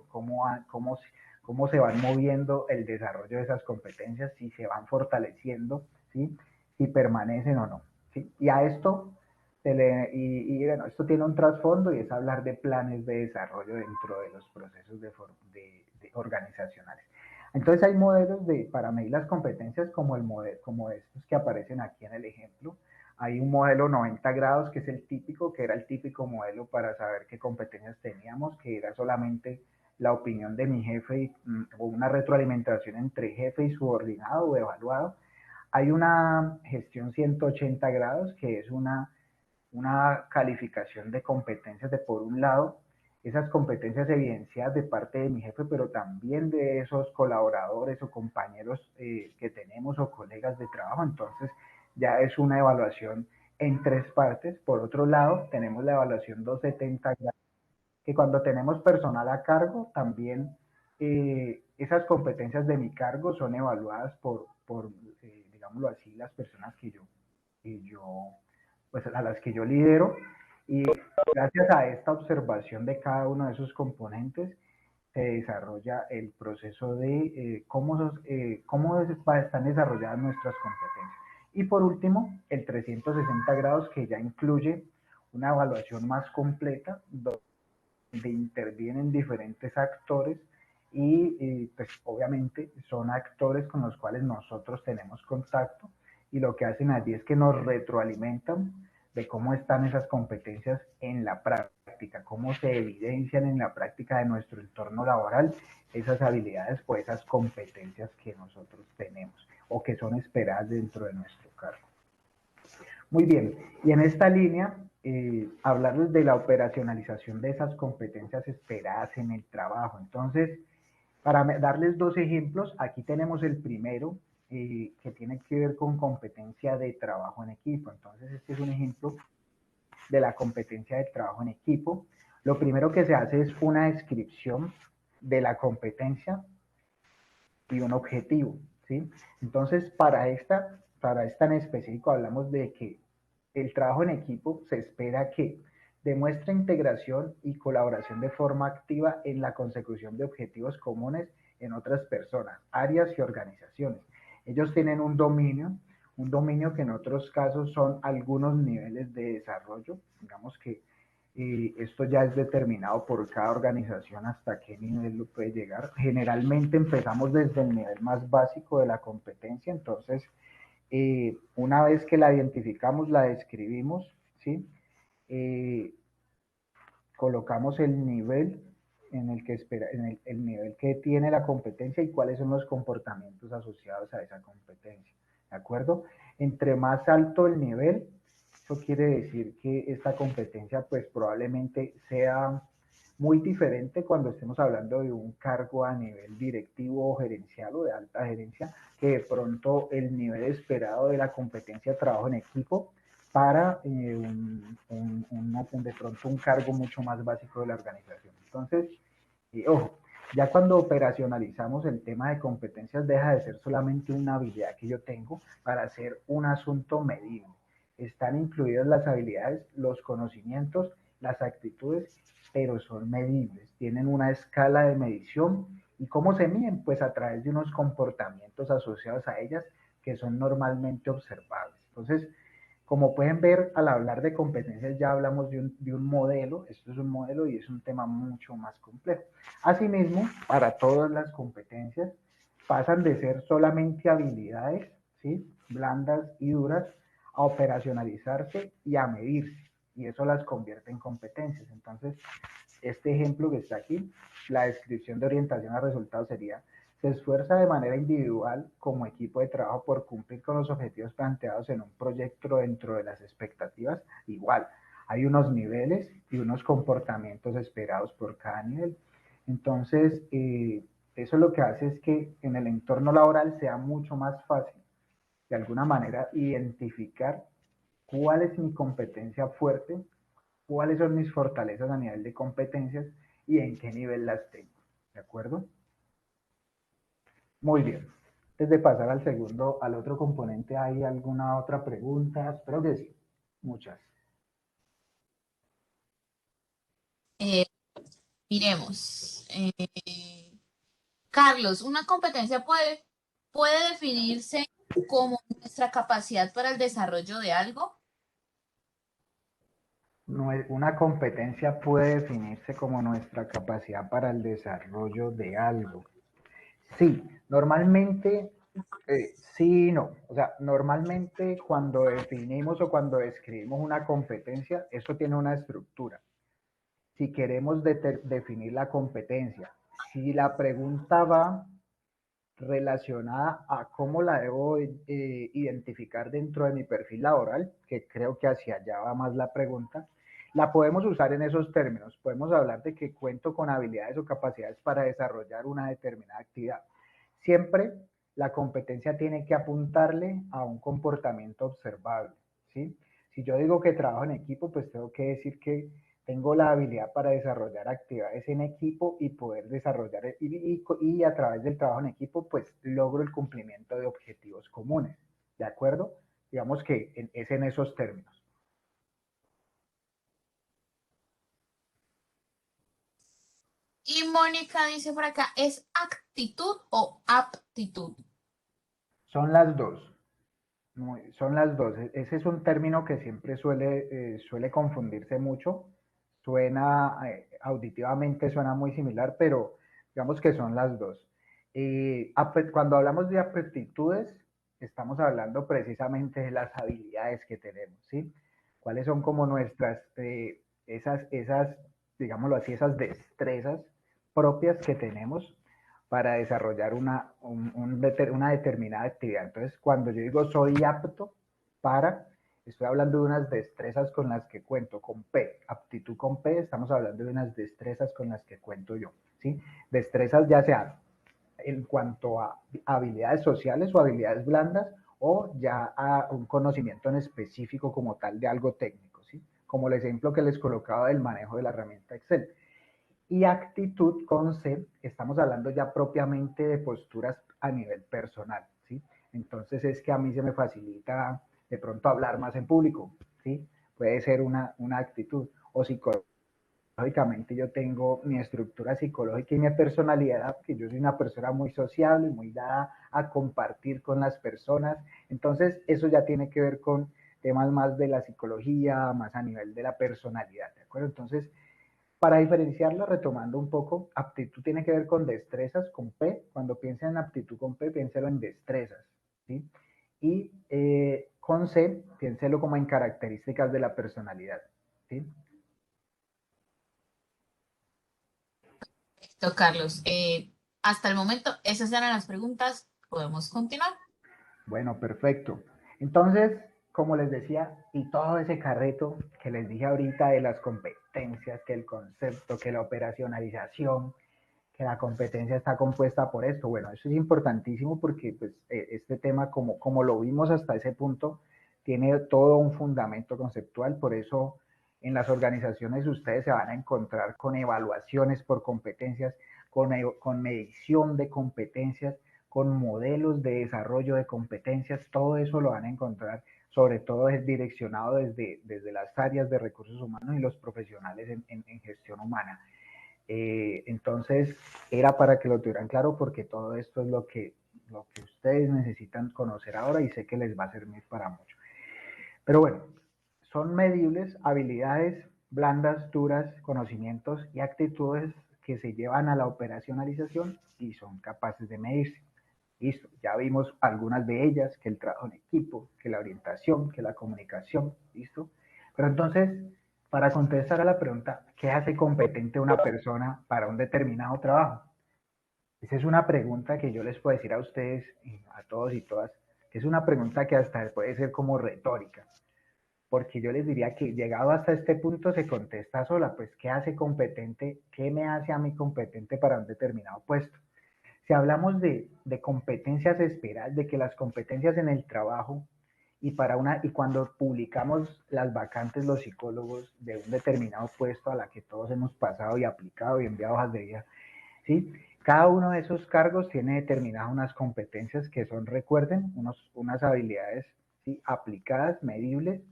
[SPEAKER 4] cómo se van moviendo el desarrollo de esas competencias, si se van fortaleciendo, ¿sí? Si permanecen o no, ¿sí? Y a esto, bueno, esto tiene un trasfondo y es hablar de planes de desarrollo dentro de los procesos de organizacionales. Entonces hay modelos para medir las competencias como como estos que aparecen aquí en el ejemplo. Hay un modelo 90 grados que es el típico, que era el típico modelo para saber qué competencias teníamos, que era solamente la opinión de mi jefe o una retroalimentación entre jefe y subordinado o evaluado. Hay una gestión 180 grados que es una calificación de competencias de, por un lado, esas competencias evidenciadas de parte de mi jefe, pero también de esos colaboradores o compañeros que tenemos o colegas de trabajo. Entonces, ya es una evaluación en tres partes. Por otro lado, tenemos la evaluación 270 grados, que cuando tenemos personal a cargo, también esas competencias de mi cargo son evaluadas por digámoslo así, las personas pues a las que yo lidero, y gracias a esta observación de cada uno de esos componentes se desarrolla el proceso de cómo están desarrolladas nuestras competencias. Y por último, el 360 grados, que ya incluye una evaluación más completa donde intervienen diferentes actores y pues obviamente son actores con los cuales nosotros tenemos contacto y lo que hacen allí es que nos retroalimentan de cómo están esas competencias en la práctica, cómo se evidencian en la práctica de nuestro entorno laboral esas habilidades o esas competencias que nosotros tenemos o que son esperadas dentro de nuestro cargo. Muy bien, y en esta línea, hablarles de la operacionalización de esas competencias esperadas en el trabajo. Entonces, para darles dos ejemplos, aquí tenemos el primero, que tiene que ver con competencia de trabajo en equipo. Entonces, este es un ejemplo de la competencia de trabajo en equipo. Lo primero que se hace es una descripción de la competencia y un objetivo, ¿sí? Entonces, para esta en específico hablamos de que el trabajo en equipo se espera que demuestre integración y colaboración de forma activa en la consecución de objetivos comunes en otras personas, áreas y organizaciones. Ellos tienen un dominio que en otros casos son algunos niveles de desarrollo, digamos que esto ya es determinado por cada organización hasta qué nivel lo puede llegar. Generalmente empezamos desde el nivel más básico de la competencia, entonces una vez que la identificamos, la describimos, ¿sí? Colocamos el nivel en el que espera, en el nivel que tiene la competencia y cuáles son los comportamientos asociados a esa competencia, ¿de acuerdo? Entre más alto el nivel, eso quiere decir que esta competencia pues probablemente sea muy diferente cuando estemos hablando de un cargo a nivel directivo o gerencial o de alta gerencia, que de pronto el nivel esperado de la competencia de trabajo en equipo para de pronto un cargo mucho más básico de la organización. Entonces, ojo, ya cuando operacionalizamos el tema de competencias deja de ser solamente una habilidad que yo tengo para hacer un asunto medible. Están incluidas las habilidades, los conocimientos, las actitudes, pero son medibles, tienen una escala de medición. ¿Y cómo se miden? Pues a través de unos comportamientos asociados a ellas que son normalmente observables. Entonces, como pueden ver, al hablar de competencias ya hablamos de un modelo, esto es un modelo y es un tema mucho más complejo. Asimismo, para todas las competencias pasan de ser solamente habilidades, ¿sí?, blandas y duras, a operacionalizarse y a medirse, y eso las convierte en competencias. Entonces, este ejemplo que está aquí, la descripción de orientación a resultados sería: se esfuerza de manera individual como equipo de trabajo por cumplir con los objetivos planteados en un proyecto dentro de las expectativas. Igual, hay unos niveles y unos comportamientos esperados por cada nivel. Entonces, eso lo que hace es que en el entorno laboral sea mucho más fácil, de alguna manera, identificar cuál es mi competencia fuerte, cuáles son mis fortalezas a nivel de competencias y en qué nivel las tengo. ¿De acuerdo? Muy bien. Antes de pasar al segundo, al otro componente, ¿hay alguna otra pregunta? Espero que sí. Muchas.
[SPEAKER 2] Eh, Miremos. Carlos, una competencia puede definirse como nuestra capacidad para el desarrollo de algo.
[SPEAKER 4] Una competencia puede definirse como nuestra capacidad para el desarrollo de algo. Sí, normalmente, sí y no. O sea, normalmente cuando definimos o cuando describimos una competencia, eso tiene una estructura. Si queremos definir la competencia, si la pregunta va relacionada a cómo la debo identificar dentro de mi perfil laboral, que creo que hacia allá va más la pregunta, la podemos usar en esos términos. Podemos hablar de que cuento con habilidades o capacidades para desarrollar una determinada actividad. Siempre la competencia tiene que apuntarle a un comportamiento observable, ¿sí? Si yo digo que trabajo en equipo, pues tengo que decir que tengo la habilidad para desarrollar actividades en equipo y poder desarrollar, y a través del trabajo en equipo, pues logro el cumplimiento de objetivos comunes, ¿de acuerdo? Digamos que es en esos términos.
[SPEAKER 2] Y Mónica dice por acá, ¿es actitud o aptitud?
[SPEAKER 4] Son las dos. Son las dos. Ese es un término que siempre suele confundirse mucho. Suena, auditivamente suena muy similar, pero digamos que son las dos. Cuando hablamos de aptitudes, estamos hablando precisamente de las habilidades que tenemos, ¿sí? ¿Cuáles son como nuestras, digámoslo así, esas destrezas propias que tenemos para desarrollar una determinada actividad? Entonces, cuando yo digo soy apto para, estoy hablando de unas destrezas con las que cuento, con P, aptitud con P, estamos hablando de unas destrezas con las que cuento yo, ¿sí? Destrezas ya sean en cuanto a habilidades sociales o habilidades blandas, o ya a un conocimiento en específico como tal de algo técnico, ¿sí? Como el ejemplo que les colocaba del manejo de la herramienta Excel. Y actitud con C, estamos hablando ya propiamente de posturas a nivel personal, ¿sí? Entonces es que a mí se me facilita de pronto hablar más en público, ¿sí? Puede ser una actitud. O psicológicamente yo tengo mi estructura psicológica y mi personalidad, que yo soy una persona muy sociable, muy dada a compartir con las personas. Entonces eso ya tiene que ver con temas más de la psicología, más a nivel de la personalidad, ¿de acuerdo? Entonces, para diferenciarlo, retomando un poco, aptitud tiene que ver con destrezas, con P. Cuando piensen en aptitud con P, piénselo en destrezas, ¿sí? Y con C, piénselo como en características de la personalidad, ¿sí?
[SPEAKER 2] Perfecto, Carlos. Hasta el momento, esas eran las preguntas. Podemos continuar.
[SPEAKER 4] Bueno, perfecto. Entonces, como les decía, y todo ese carreto que les dije ahorita de las competencias, que el concepto, que la operacionalización, que la competencia está compuesta por esto. Bueno, eso es importantísimo porque pues, este tema, como lo vimos hasta ese punto, tiene todo un fundamento conceptual. Por eso en las organizaciones ustedes se van a encontrar con evaluaciones por competencias, con medición de competencias, con modelos de desarrollo de competencias. Todo eso lo van a encontrar, sobre todo es direccionado desde las áreas de recursos humanos y los profesionales en gestión humana. Entonces, era para que lo tuvieran claro porque todo esto es lo que ustedes necesitan conocer ahora y sé que les va a servir para mucho. Pero bueno, son medibles habilidades blandas, duras, conocimientos y actitudes que se llevan a la operacionalización y son capaces de medirse. Listo, ya vimos algunas de ellas, que el trabajo en equipo, que la orientación, que la comunicación, listo. Pero entonces, para contestar a la pregunta, ¿qué hace competente una persona para un determinado trabajo? Esa es una pregunta que yo les puedo decir a ustedes, a todos y todas, que es una pregunta que hasta puede ser como retórica, porque yo les diría que llegado hasta este punto se contesta sola, pues ¿qué hace competente? ¿Qué me hace a mí competente para un determinado puesto? Si hablamos de competencias esperadas, de que las competencias en el trabajo y cuando publicamos las vacantes los psicólogos de un determinado puesto a la que todos hemos pasado y aplicado y enviado hojas de vida, ¿sí? Cada uno de esos cargos tiene determinadas unas competencias que son, recuerden, unas habilidades, ¿sí?, aplicadas, medibles,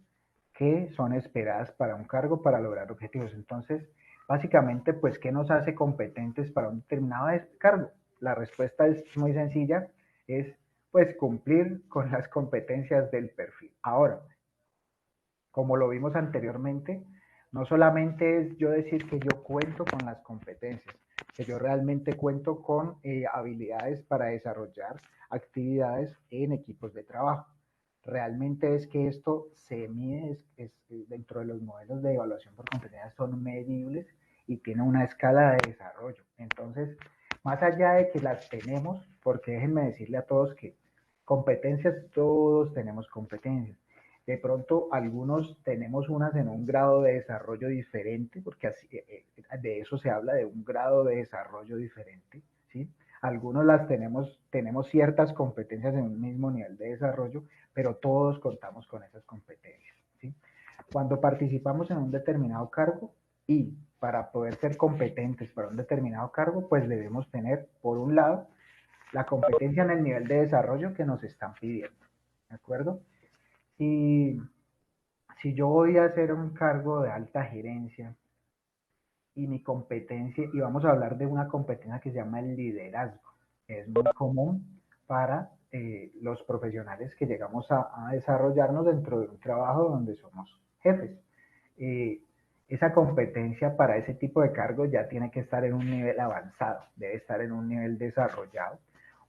[SPEAKER 4] que son esperadas para un cargo para lograr objetivos. Entonces, básicamente, pues, ¿qué nos hace competentes para un determinado cargo? La respuesta es muy sencilla, es pues cumplir con las competencias del perfil. Ahora, como lo vimos anteriormente, no solamente es yo decir que yo cuento con las competencias, que yo realmente cuento con habilidades para desarrollar actividades en equipos de trabajo. Realmente es que esto se mide, dentro de los modelos de evaluación por competencias son medibles y tiene una escala de desarrollo. Entonces, más allá de que las tenemos, porque déjenme decirle a todos que competencias, todos tenemos competencias. De pronto, algunos tenemos unas en un grado de desarrollo diferente, porque así, de eso se habla, de un grado de desarrollo diferente, ¿sí? Algunos tenemos ciertas competencias en un mismo nivel de desarrollo, pero todos contamos con esas competencias, ¿sí? Cuando participamos en un determinado cargo y para poder ser competentes para un determinado cargo, pues debemos tener, por un lado, la competencia en el nivel de desarrollo que nos están pidiendo, ¿de acuerdo? Y si yo voy a hacer un cargo de alta gerencia y mi competencia, y vamos a hablar de una competencia que se llama el liderazgo, es muy común para los profesionales que llegamos a desarrollarnos dentro de un trabajo donde somos jefes. Eh, esa competencia para ese tipo de cargos ya tiene que estar en un nivel avanzado, debe estar en un nivel desarrollado,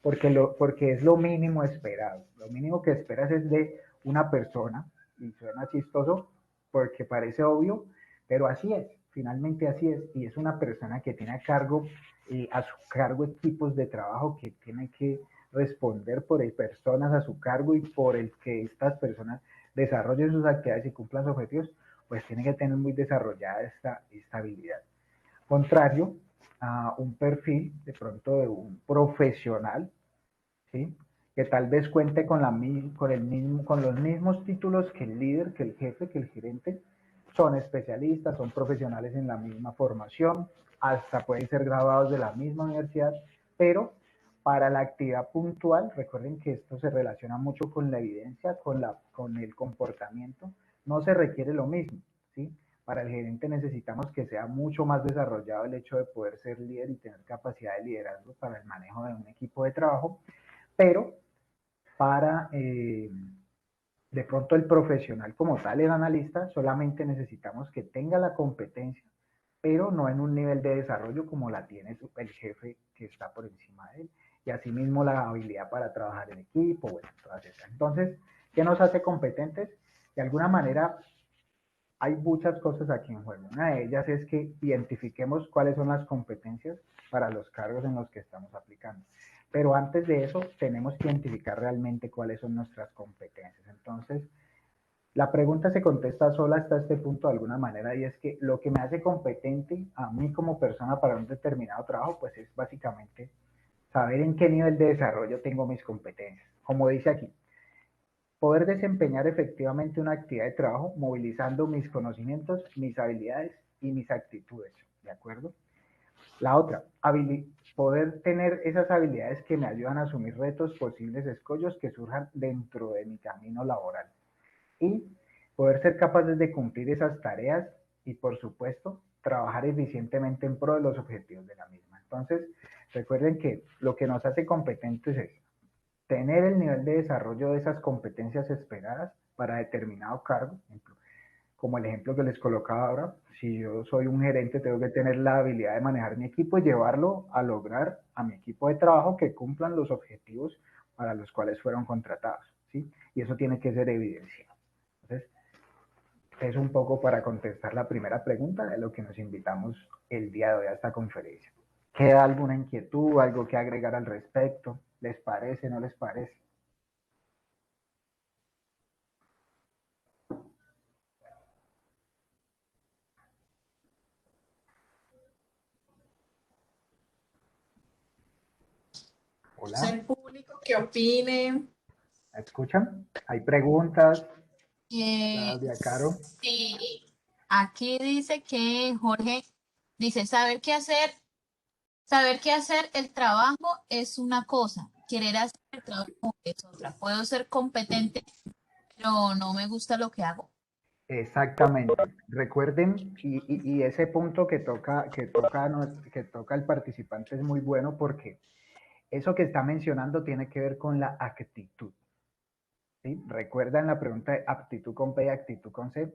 [SPEAKER 4] porque es lo mínimo esperado. Lo mínimo que esperas es de una persona, y suena chistoso porque parece obvio, pero así es, finalmente así es, y es una persona que tiene a su cargo equipos de trabajo que tiene que responder por personas a su cargo y por el que estas personas desarrollen sus actividades y cumplan sus objetivos, pues tiene que tener muy desarrollada esta habilidad. Contrario a un perfil de pronto de un profesional, ¿sí?, que tal vez cuente con los mismos títulos que el líder, que el jefe, que el gerente, son especialistas, son profesionales en la misma formación, hasta pueden ser graduados de la misma universidad, pero para la actividad puntual, recuerden que esto se relaciona mucho con la evidencia, con el comportamiento, no se requiere lo mismo, ¿sí? Para el gerente necesitamos que sea mucho más desarrollado el hecho de poder ser líder y tener capacidad de liderazgo para el manejo de un equipo de trabajo, pero para de pronto el profesional como tal, el analista, solamente necesitamos que tenga la competencia, pero no en un nivel de desarrollo como la tiene el jefe que está por encima de él. Y asimismo la habilidad para trabajar en equipo, bueno, todas esas. Entonces, ¿qué nos hace competentes? De alguna manera, hay muchas cosas aquí en juego. Una de ellas es que identifiquemos cuáles son las competencias para los cargos en los que estamos aplicando. Pero antes de eso, tenemos que identificar realmente cuáles son nuestras competencias. Entonces, la pregunta se contesta sola hasta este punto de alguna manera, y es que lo que me hace competente a mí como persona para un determinado trabajo, pues es básicamente saber en qué nivel de desarrollo tengo mis competencias. Como dice aquí, poder desempeñar efectivamente una actividad de trabajo movilizando mis conocimientos, mis habilidades y mis actitudes, ¿de acuerdo? La otra, poder tener esas habilidades que me ayudan a asumir retos, posibles escollos que surjan dentro de mi camino laboral. Y poder ser capaces de cumplir esas tareas y, por supuesto, trabajar eficientemente en pro de los objetivos de la misma. Entonces, recuerden que lo que nos hace competentes es tener el nivel de desarrollo de esas competencias esperadas para determinado cargo, como el ejemplo que les colocaba ahora. Si yo soy un gerente, tengo que tener la habilidad de manejar mi equipo y llevarlo a lograr a mi equipo de trabajo que cumplan los objetivos para los cuales fueron contratados, ¿sí? Y eso tiene que ser evidenciado. Entonces, es un poco para contestar la primera pregunta de lo que nos invitamos el día de hoy a esta conferencia. ¿Queda alguna inquietud, algo que agregar al respecto? ¿Les parece, no les parece? Hola,
[SPEAKER 1] El público que opine.
[SPEAKER 4] ¿me escuchan? ¿Hay preguntas?
[SPEAKER 2] Eh,
[SPEAKER 4] Claudia, Caro.
[SPEAKER 2] sí, aquí dice que Jorge dice, saber qué hacer el trabajo es una cosa, querer hacer el trabajo es otra. Puedo ser competente, pero no me gusta lo que hago.
[SPEAKER 4] Exactamente. Recuerden, y ese punto que toca el participante es muy bueno porque eso que está mencionando tiene que ver con la actitud. ¿Sí? Recuerdan la pregunta de aptitud con P y actitud con C,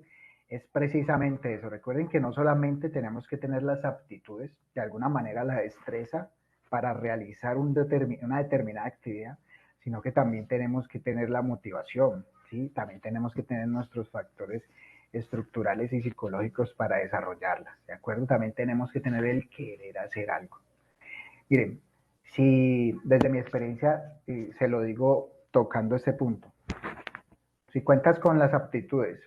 [SPEAKER 4] es precisamente eso. Recuerden que no solamente tenemos que tener las aptitudes, de alguna manera la destreza para realizar una determinada actividad, sino que también tenemos que tener la motivación, ¿sí? También tenemos que tener nuestros factores estructurales y psicológicos para desarrollarlas, ¿de acuerdo? También tenemos que tener el querer hacer algo. Miren, si desde mi experiencia, se lo digo tocando este punto, si cuentas con las aptitudes,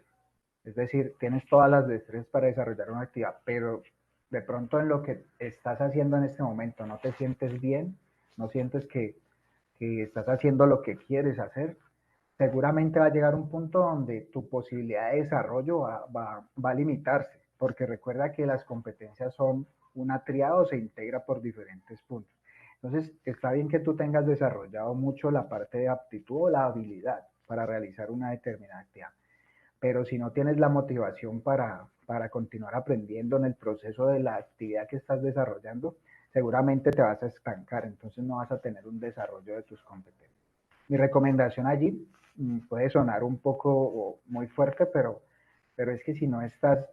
[SPEAKER 4] es decir, tienes todas las destrezas para desarrollar una actividad, pero de pronto en lo que estás haciendo en este momento no te sientes bien, no sientes que estás haciendo lo que quieres hacer, seguramente va a llegar un punto donde tu posibilidad de desarrollo va a limitarse, porque recuerda que las competencias son una tríada o se integra por diferentes puntos. Entonces, está bien que tú tengas desarrollado mucho la parte de aptitud o la habilidad para realizar una determinada actividad, pero si no tienes la motivación para continuar aprendiendo en el proceso de la actividad que estás desarrollando, seguramente te vas a estancar, entonces no vas a tener un desarrollo de tus competencias. Mi recomendación allí puede sonar un poco muy fuerte, pero es que si no estás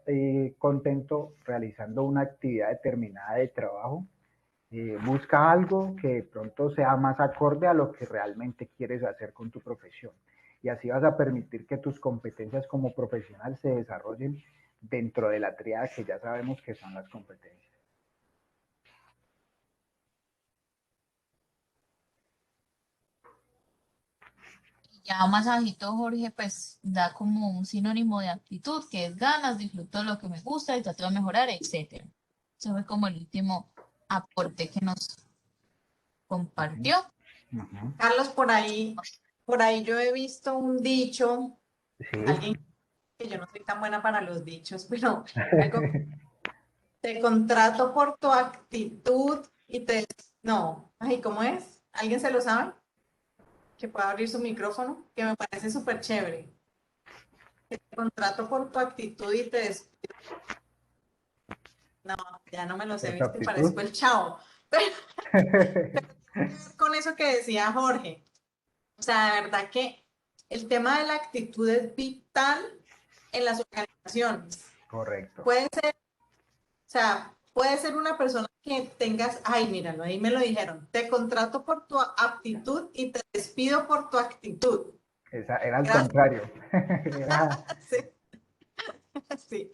[SPEAKER 4] contento realizando una actividad determinada de trabajo, busca algo que de pronto sea más acorde a lo que realmente quieres hacer con tu profesión. Y así vas a permitir que tus competencias como profesional se desarrollen dentro de la tríada que ya sabemos que son las competencias.
[SPEAKER 2] Ya más abajito, Jorge, pues da como un sinónimo de actitud, que es ganas, disfruto lo que me gusta y trato de mejorar, etcétera. Eso fue como el último aporte que nos compartió.
[SPEAKER 4] Uh -huh.
[SPEAKER 1] Carlos, por ahí yo he visto un dicho,
[SPEAKER 4] Sí.
[SPEAKER 1] alguien que yo no soy tan buena para los dichos, pero algo, te contrato por tu actitud y te... No, ay, ¿cómo es? ¿Alguien se lo sabe? Que pueda abrir su micrófono, que me parece súper chévere. Te contrato por tu actitud y te despido. No, ya no me lo sé, viste, parezco el Chavo. Pero con eso que decía Jorge, o sea, de verdad que el tema de la actitud es vital en las organizaciones.
[SPEAKER 4] Correcto.
[SPEAKER 1] Puede ser, o sea, puede ser una persona que tengas, ay, míralo, ahí me lo dijeron, te contrato por tu aptitud y te despido por tu actitud.
[SPEAKER 4] Esa era al
[SPEAKER 1] Gracias.
[SPEAKER 4] contrario. Era,
[SPEAKER 1] Sí. Sí,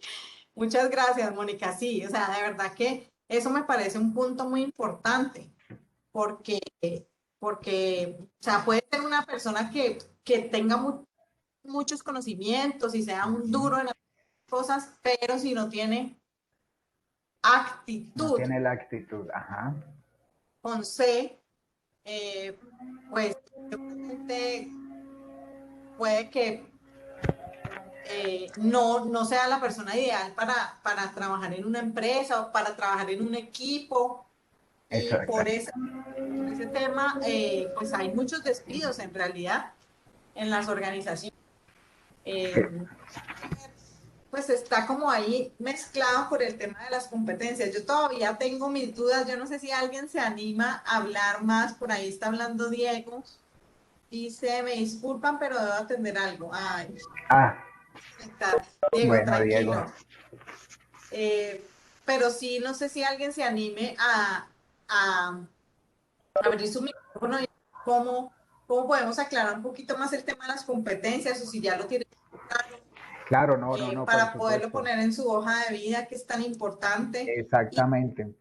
[SPEAKER 1] muchas gracias, Mónica. Sí, o sea, de verdad que eso me parece un punto muy importante, porque, o sea, puede ser una persona que tenga muchos conocimientos y sea un duro en las cosas, pero si no tiene
[SPEAKER 4] No
[SPEAKER 1] actitud
[SPEAKER 4] tiene la actitud, ajá.
[SPEAKER 1] con C, eh, pues seguramente puede que no sea la persona ideal para trabajar en una empresa o para trabajar en un equipo. Y
[SPEAKER 4] Exactamente.
[SPEAKER 1] por ese tema, pues hay muchos despidos en realidad en las organizaciones. Eh, pues está como ahí mezclado por el tema de las competencias. Yo todavía tengo mis dudas, yo no sé si alguien se anima a hablar más, por ahí está hablando Diego, dice, me disculpan, pero debo atender algo. Ay,
[SPEAKER 4] Ah,
[SPEAKER 1] está. Diego,
[SPEAKER 4] bueno, Diego.
[SPEAKER 1] tranquilo. Eh, pero sí, no sé si alguien se anime a abrir su micrófono y cómo podemos aclarar un poquito más el tema de las competencias o si ya lo tienen claro,
[SPEAKER 4] Claro, no, no, no, por
[SPEAKER 1] para poderlo
[SPEAKER 4] supuesto.
[SPEAKER 1] poner en su hoja de vida, que es tan importante.
[SPEAKER 4] Exactamente.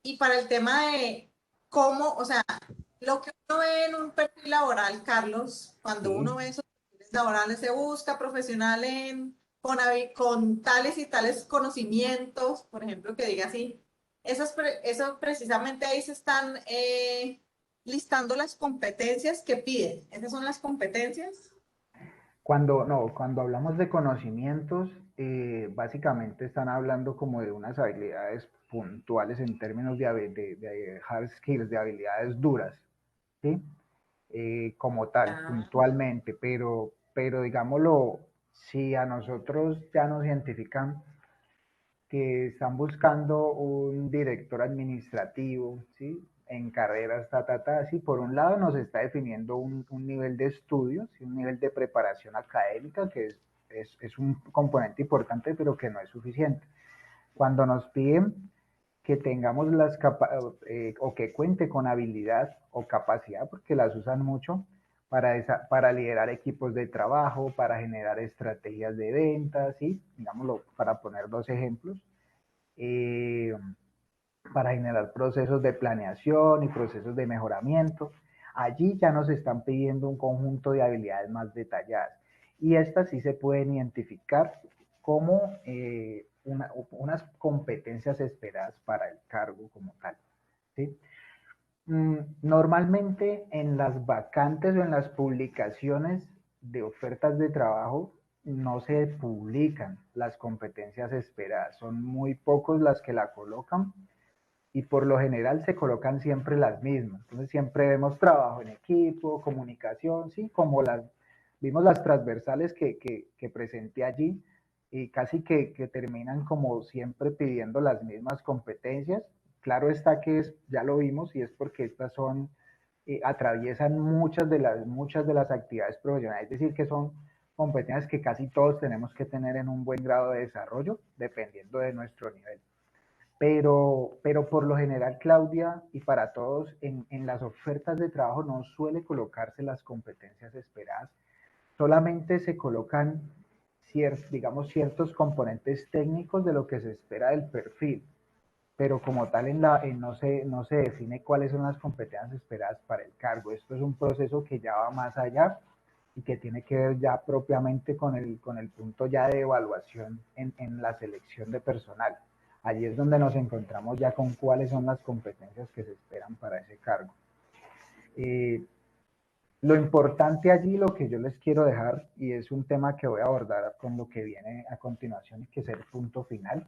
[SPEAKER 1] Y para el tema de cómo, o sea, lo que uno ve en un perfil laboral, Carlos, cuando
[SPEAKER 4] Sí.
[SPEAKER 1] uno ve esos perfiles laborales, se busca profesional con tales y tales conocimientos, por ejemplo, que diga así, eso precisamente ahí se están listando las competencias que piden. Esas son las competencias.
[SPEAKER 4] Cuando, no, cuando hablamos de conocimientos, básicamente están hablando como de unas habilidades puntuales en términos de hard skills, de habilidades duras, ¿sí? Como tal,
[SPEAKER 1] Ah,
[SPEAKER 4] puntualmente, pero digámoslo, si a nosotros ya nos identifican que están buscando un director administrativo, ¿sí? En carreras, sí, por un lado nos está definiendo un nivel de estudios y un nivel de preparación académica que es un componente importante, pero que no es suficiente. Cuando nos piden que tengamos o que cuente con habilidad o capacidad, porque las usan mucho, para liderar equipos de trabajo, para generar estrategias de ventas, ¿sí? Digámoslo, para poner dos ejemplos, eh, para generar procesos de planeación y procesos de mejoramiento. Allí ya nos están pidiendo un conjunto de habilidades más detalladas y estas sí se pueden identificar como unas competencias esperadas para el cargo como tal. ¿Sí? Normalmente en las vacantes o en las publicaciones de ofertas de trabajo no se publican las competencias esperadas, son muy pocos las que la colocan y por lo general se colocan siempre las mismas. Entonces siempre vemos trabajo en equipo, comunicación, sí, como vimos las transversales que presenté allí y casi que terminan como siempre pidiendo las mismas competencias. Claro está que ya lo vimos y es porque estas son, atraviesan muchas de las actividades profesionales, es decir, que son competencias que casi todos tenemos que tener en un buen grado de desarrollo, dependiendo de nuestro nivel. Pero por lo general, Claudia, y para todos, en las ofertas de trabajo no suele colocarse las competencias esperadas, solamente se colocan digamos, ciertos componentes técnicos de lo que se espera del perfil, pero como tal no se define cuáles son las competencias esperadas para el cargo. Esto es un proceso que ya va más allá y que tiene que ver ya propiamente con el punto ya de evaluación en la selección de personal. Allí es donde nos encontramos ya con cuáles son las competencias que se esperan para ese cargo. Eh, lo importante allí, lo que yo les quiero dejar, y es un tema que voy a abordar con lo que viene a continuación y que es el punto final,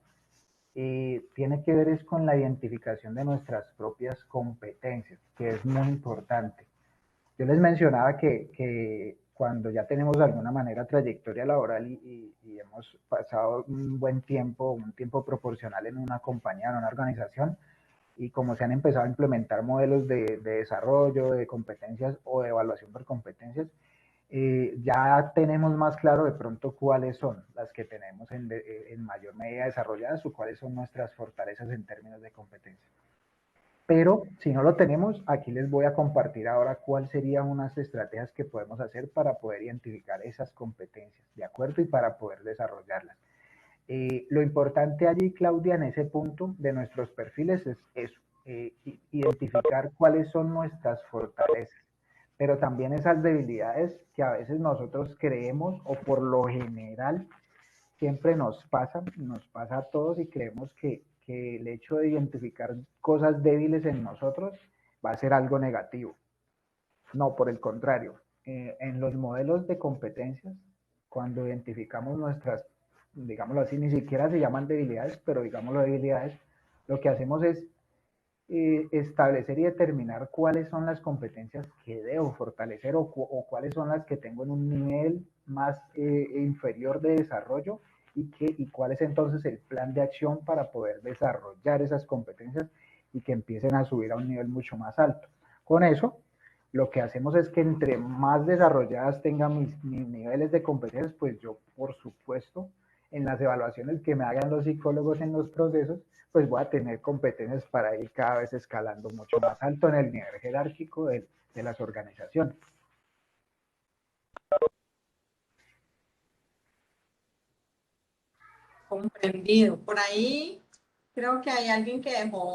[SPEAKER 4] tiene que ver es con la identificación de nuestras propias competencias, que es muy importante. Yo les mencionaba que cuando ya tenemos de alguna manera trayectoria laboral y hemos pasado un tiempo proporcional en una compañía, en una organización, y como se han empezado a implementar modelos de desarrollo, de competencias o de evaluación por competencias, ya tenemos más claro de pronto cuáles son las que tenemos en mayor medida desarrolladas o cuáles son nuestras fortalezas en términos de competencia. Pero si no lo tenemos, aquí les voy a compartir ahora cuáles serían unas estrategias que podemos hacer para poder identificar esas competencias, ¿de acuerdo? Y para poder desarrollarlas. Lo importante allí, Claudia, en ese punto de nuestros perfiles es eso, identificar cuáles son nuestras fortalezas, pero también esas debilidades que a veces nosotros creemos o por lo general siempre nos pasa a todos y creemos que el hecho de identificar cosas débiles en nosotros va a ser algo negativo. No, por el contrario, en los modelos de competencias, cuando identificamos nuestras, digámoslo así, ni siquiera se llaman debilidades, pero digámoslo debilidades, lo que hacemos es establecer y determinar cuáles son las competencias que debo fortalecer o cuáles son las que tengo en un nivel más inferior de desarrollo y cuál es entonces el plan de acción para poder desarrollar esas competencias y que empiecen a subir a un nivel mucho más alto. Con eso, lo que hacemos es que entre más desarrolladas tengan mis niveles de competencias, pues yo, por supuesto, en las evaluaciones que me hagan los psicólogos en los procesos, pues voy a tener competencias para ir cada vez escalando mucho más alto en el nivel jerárquico de las organizaciones.
[SPEAKER 1] Comprendido. Por ahí creo que hay alguien que dejó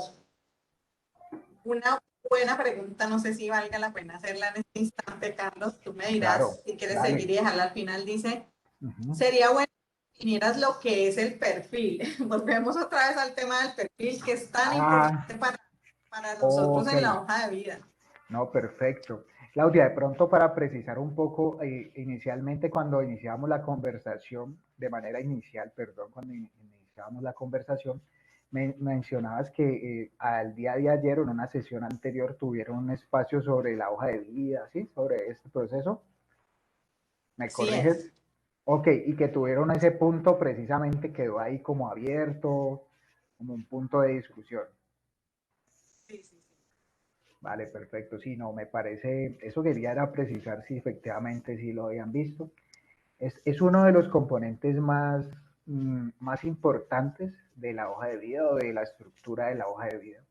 [SPEAKER 1] una buena pregunta, no sé si valga la pena hacerla en este instante, Carlos. Tú me
[SPEAKER 4] Claro,
[SPEAKER 1] dirás si quieres
[SPEAKER 4] dale.
[SPEAKER 1] seguir y dejarla al final. Dice, sería bueno que definieras lo que es el perfil. Volvemos otra vez al tema del perfil, que es tan importante para nosotros
[SPEAKER 4] ok.
[SPEAKER 1] en la hoja de vida.
[SPEAKER 4] No, perfecto. Claudia, de pronto para precisar un poco, inicialmente cuando iniciamos la conversación, de manera inicial, perdón, cuando iniciábamos la conversación, mencionabas que al día de ayer o en una sesión anterior tuvieron un espacio sobre la hoja de vida, ¿sí? Sobre este proceso. ¿Me
[SPEAKER 1] Sí
[SPEAKER 4] corriges?
[SPEAKER 1] es.
[SPEAKER 4] Ok, y que tuvieron ese punto precisamente, quedó ahí como abierto, como un punto de discusión.
[SPEAKER 1] Sí, sí, sí.
[SPEAKER 4] Vale, perfecto. Sí, no, me parece, eso quería era precisar si efectivamente sí lo habían visto. Es uno de los componentes más importantes de la hoja de vida o de la estructura de la hoja de vida.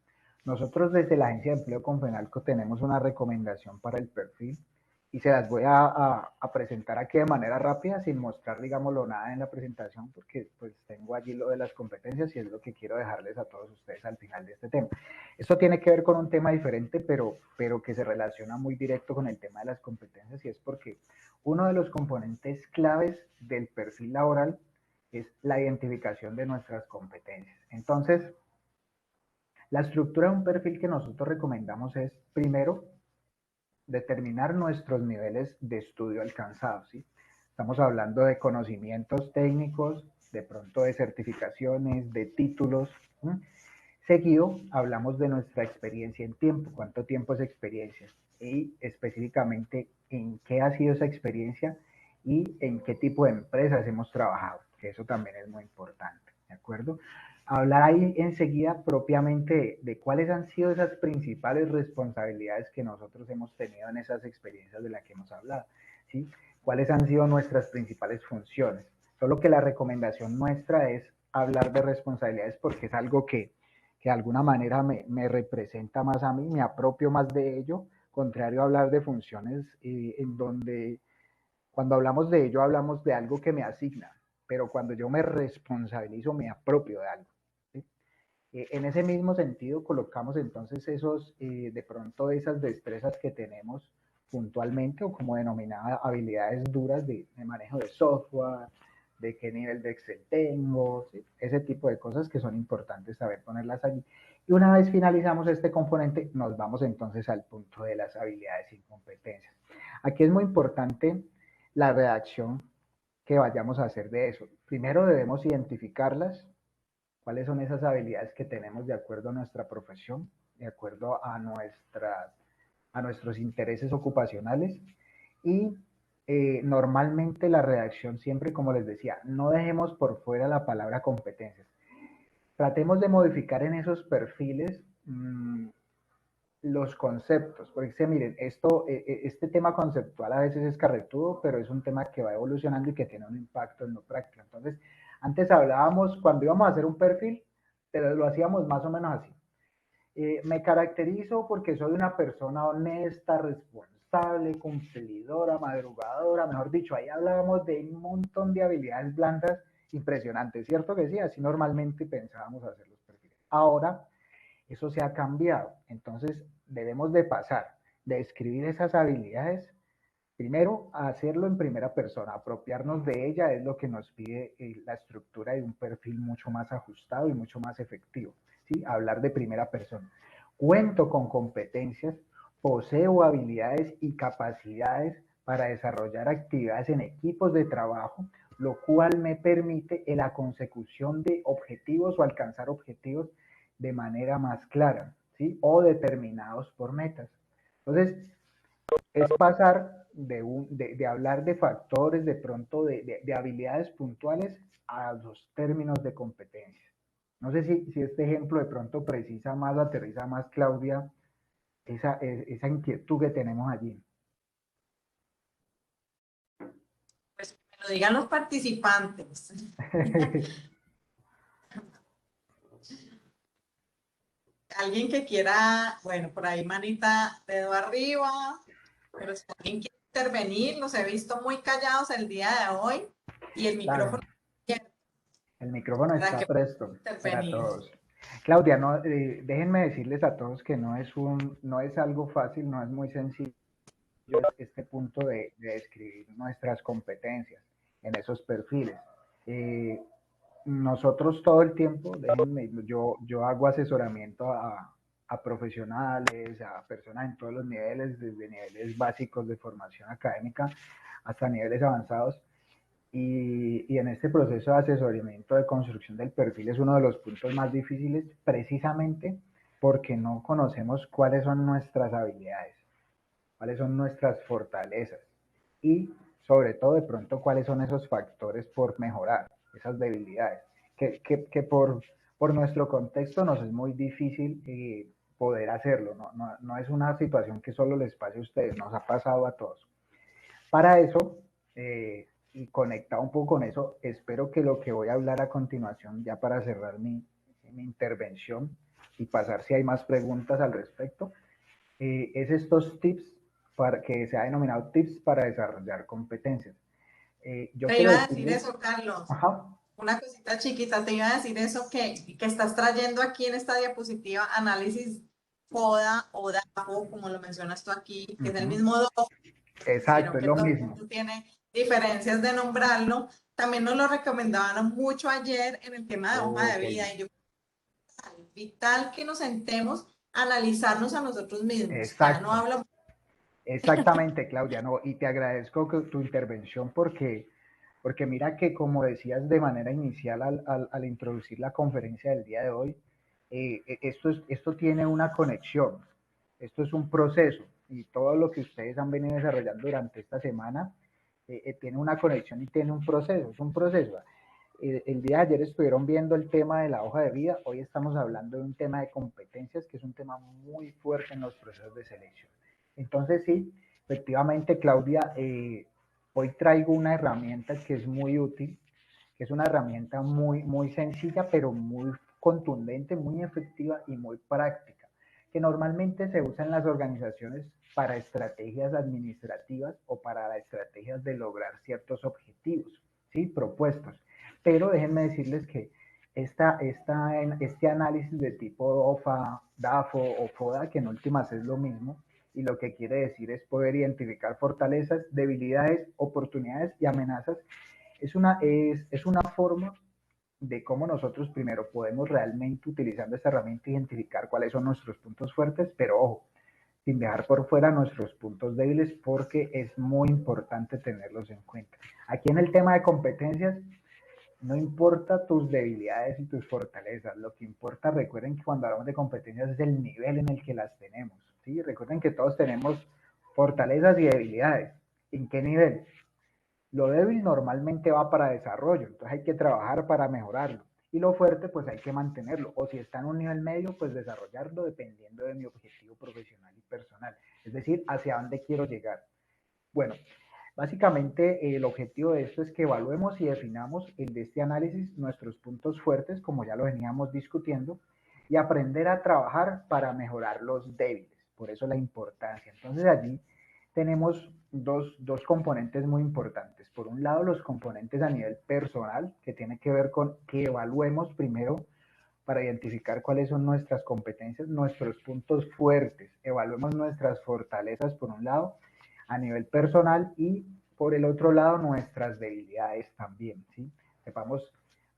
[SPEAKER 4] Nosotros desde la Agencia de Empleo Confenalco tenemos una recomendación para el perfil y se las voy a presentar aquí de manera rápida sin mostrar, digámoslo, nada en la presentación porque pues tengo allí lo de las competencias y es lo que quiero dejarles a todos ustedes al final de este tema. Esto tiene que ver con un tema diferente, pero que se relaciona muy directo con el tema de las competencias y es porque uno de los componentes claves del perfil laboral es la identificación de nuestras competencias. Entonces, la estructura de un perfil que nosotros recomendamos es, primero, determinar nuestros niveles de estudio alcanzados, ¿sí? Estamos hablando de conocimientos técnicos, de pronto de certificaciones, de títulos. ¿Sí? Seguido, hablamos de nuestra experiencia en tiempo, cuánto tiempo es experiencia y específicamente en qué ha sido esa experiencia y en qué tipo de empresas hemos trabajado, que eso también es muy importante, ¿de acuerdo? Hablar ahí enseguida propiamente de cuáles han sido esas principales responsabilidades que nosotros hemos tenido en esas experiencias de las que hemos hablado, ¿sí? Cuáles han sido nuestras principales funciones. Solo que la recomendación nuestra es hablar de responsabilidades porque es algo que de alguna manera me representa más a mí, me apropio más de ello, contrario a hablar de funciones en donde cuando hablamos de ello hablamos de algo que me asigna, pero cuando yo me responsabilizo me apropio de algo. ¿Sí? En ese mismo sentido colocamos entonces esos, de pronto esas destrezas que tenemos puntualmente o como denominadas habilidades duras de manejo de software, de qué nivel de Excel tengo, ¿sí? Ese tipo de cosas que son importantes saber ponerlas allí. Y una vez finalizamos este componente, nos vamos entonces al punto de las habilidades y competencias. Aquí es muy importante la redacción que vayamos a hacer de eso. Primero debemos identificarlas, cuáles son esas habilidades que tenemos de acuerdo a nuestra profesión, de acuerdo a nuestros intereses ocupacionales y normalmente la redacción siempre, como les decía, no dejemos por fuera la palabra competencias. Tratemos de modificar en esos perfiles los conceptos, porque miren, este tema conceptual a veces es carretudo, pero es un tema que va evolucionando y que tiene un impacto en lo práctico. Entonces, antes hablábamos, cuando íbamos a hacer un perfil, pero lo hacíamos más o menos así. Me caracterizo porque soy una persona honesta, responsable, cumplidora, madrugadora, mejor dicho, ahí hablábamos de un montón de habilidades blandas impresionante, ¿cierto que sí? Así normalmente pensábamos hacer los perfiles. Ahora, eso se ha cambiado. Entonces, debemos de pasar de escribir esas habilidades, primero, a hacerlo en primera persona, apropiarnos de ella es lo que nos pide la estructura de un perfil mucho más ajustado y mucho más efectivo, ¿sí? Hablar de primera persona. Cuento con competencias, poseo habilidades y capacidades para desarrollar actividades en equipos de trabajo, lo cual me permite la consecución de objetivos o alcanzar objetivos de manera más clara, ¿sí? O determinados por metas. Entonces, es pasar de hablar de factores, de pronto de habilidades puntuales a los términos de competencia. No sé si este ejemplo de pronto precisa más o aterriza más, Claudia, esa inquietud que tenemos allí.
[SPEAKER 1] Pues que me lo digan los participantes. Alguien que quiera, bueno, por ahí manita, dedo arriba, pero si alguien quiere intervenir, los he visto muy callados el día de hoy y el
[SPEAKER 4] Claro,
[SPEAKER 1] micrófono
[SPEAKER 4] el micrófono
[SPEAKER 1] para
[SPEAKER 4] está
[SPEAKER 1] que
[SPEAKER 4] presto
[SPEAKER 1] puedan
[SPEAKER 4] para
[SPEAKER 1] intervenir.
[SPEAKER 4] todos. Claudia, no, déjenme decirles a todos que no es algo fácil, no es muy sencillo este punto de describir nuestras competencias en esos perfiles. Eh, Nosotros todo el tiempo, déjenme, yo hago asesoramiento a profesionales, a personas en todos los niveles, desde niveles básicos de formación académica hasta niveles avanzados. Y en este proceso de asesoramiento de construcción del perfil es uno de los puntos más difíciles precisamente porque no conocemos cuáles son nuestras habilidades, cuáles son nuestras fortalezas y sobre todo de pronto cuáles son esos factores por mejorar, esas debilidades, que por nuestro contexto nos es muy difícil poder hacerlo, no es una situación que solo les pase a ustedes, nos ha pasado a todos. Para eso, y conectado un poco con eso, espero que lo que voy a hablar a continuación, ya para cerrar mi intervención y pasar si hay más preguntas al respecto, es estos tips para que se ha denominado tips para desarrollar competencias. Yo
[SPEAKER 1] Te
[SPEAKER 4] quiero
[SPEAKER 1] iba a decir
[SPEAKER 4] decirles,
[SPEAKER 1] eso, Carlos.
[SPEAKER 4] ajá,
[SPEAKER 1] Una cosita chiquita, te iba a decir eso que estás trayendo aquí en esta diapositiva, análisis FODA o DAFO, como lo mencionas tú aquí, que es el mismo DOF, sino
[SPEAKER 4] exacto, es
[SPEAKER 1] que
[SPEAKER 4] lo
[SPEAKER 1] todo el
[SPEAKER 4] mismo,
[SPEAKER 1] mundo tiene diferencias de nombrarlo. También nos lo recomendaban mucho ayer en el tema de hoja de
[SPEAKER 4] ok,
[SPEAKER 1] vida y yo vital que nos sentemos a analizarnos a nosotros mismos. Ya no
[SPEAKER 4] exacto,
[SPEAKER 1] hablo.
[SPEAKER 4] exactamente, Claudia, no, y te agradezco tu intervención porque mira que como decías de manera inicial al introducir la conferencia del día de hoy, esto tiene una conexión, esto es un proceso y todo lo que ustedes han venido desarrollando durante esta semana tiene una conexión y tiene un proceso, es un proceso. El día de ayer estuvieron viendo el tema de la hoja de vida, hoy estamos hablando de un tema de competencias que es un tema muy fuerte en los procesos de selección. Entonces sí, efectivamente Claudia, hoy traigo una herramienta que es muy útil, que es una herramienta muy sencilla, pero muy contundente, muy efectiva y muy práctica, que normalmente se usa en las organizaciones para estrategias administrativas o para estrategias de lograr ciertos objetivos, ¿sí? Propuestos. Pero déjenme decirles que este análisis de tipo OFA, DAFO o FODA, que en últimas es lo mismo, y lo que quiere decir es poder identificar fortalezas, debilidades, oportunidades y amenazas, es una forma de cómo nosotros primero podemos realmente utilizando esta herramienta identificar cuáles son nuestros puntos fuertes, pero ojo, sin dejar por fuera nuestros puntos débiles porque es muy importante tenerlos en cuenta. Aquí en el tema de competencias, no importa tus debilidades y tus fortalezas, lo que importa, recuerden que cuando hablamos de competencias es el nivel en el que las tenemos, ¿sí? Recuerden que todos tenemos fortalezas y debilidades. ¿En qué nivel? Lo débil normalmente va para desarrollo, entonces hay que trabajar para mejorarlo. Y lo fuerte, pues hay que mantenerlo. O si está en un nivel medio, pues desarrollarlo dependiendo de mi objetivo profesional y personal. Es decir, hacia dónde quiero llegar. Bueno, básicamente el objetivo de esto es que evaluemos y definamos en este análisis nuestros puntos fuertes, como ya lo veníamos discutiendo, y aprender a trabajar para mejorar los débiles. Por eso la importancia. Entonces allí tenemos dos componentes muy importantes. Por un lado, los componentes a nivel personal, que tiene que ver con que evaluemos primero para identificar cuáles son nuestras competencias, nuestros puntos fuertes, evaluemos nuestras fortalezas por un lado a nivel personal y por el otro lado nuestras debilidades también, ¿sí? Sepamos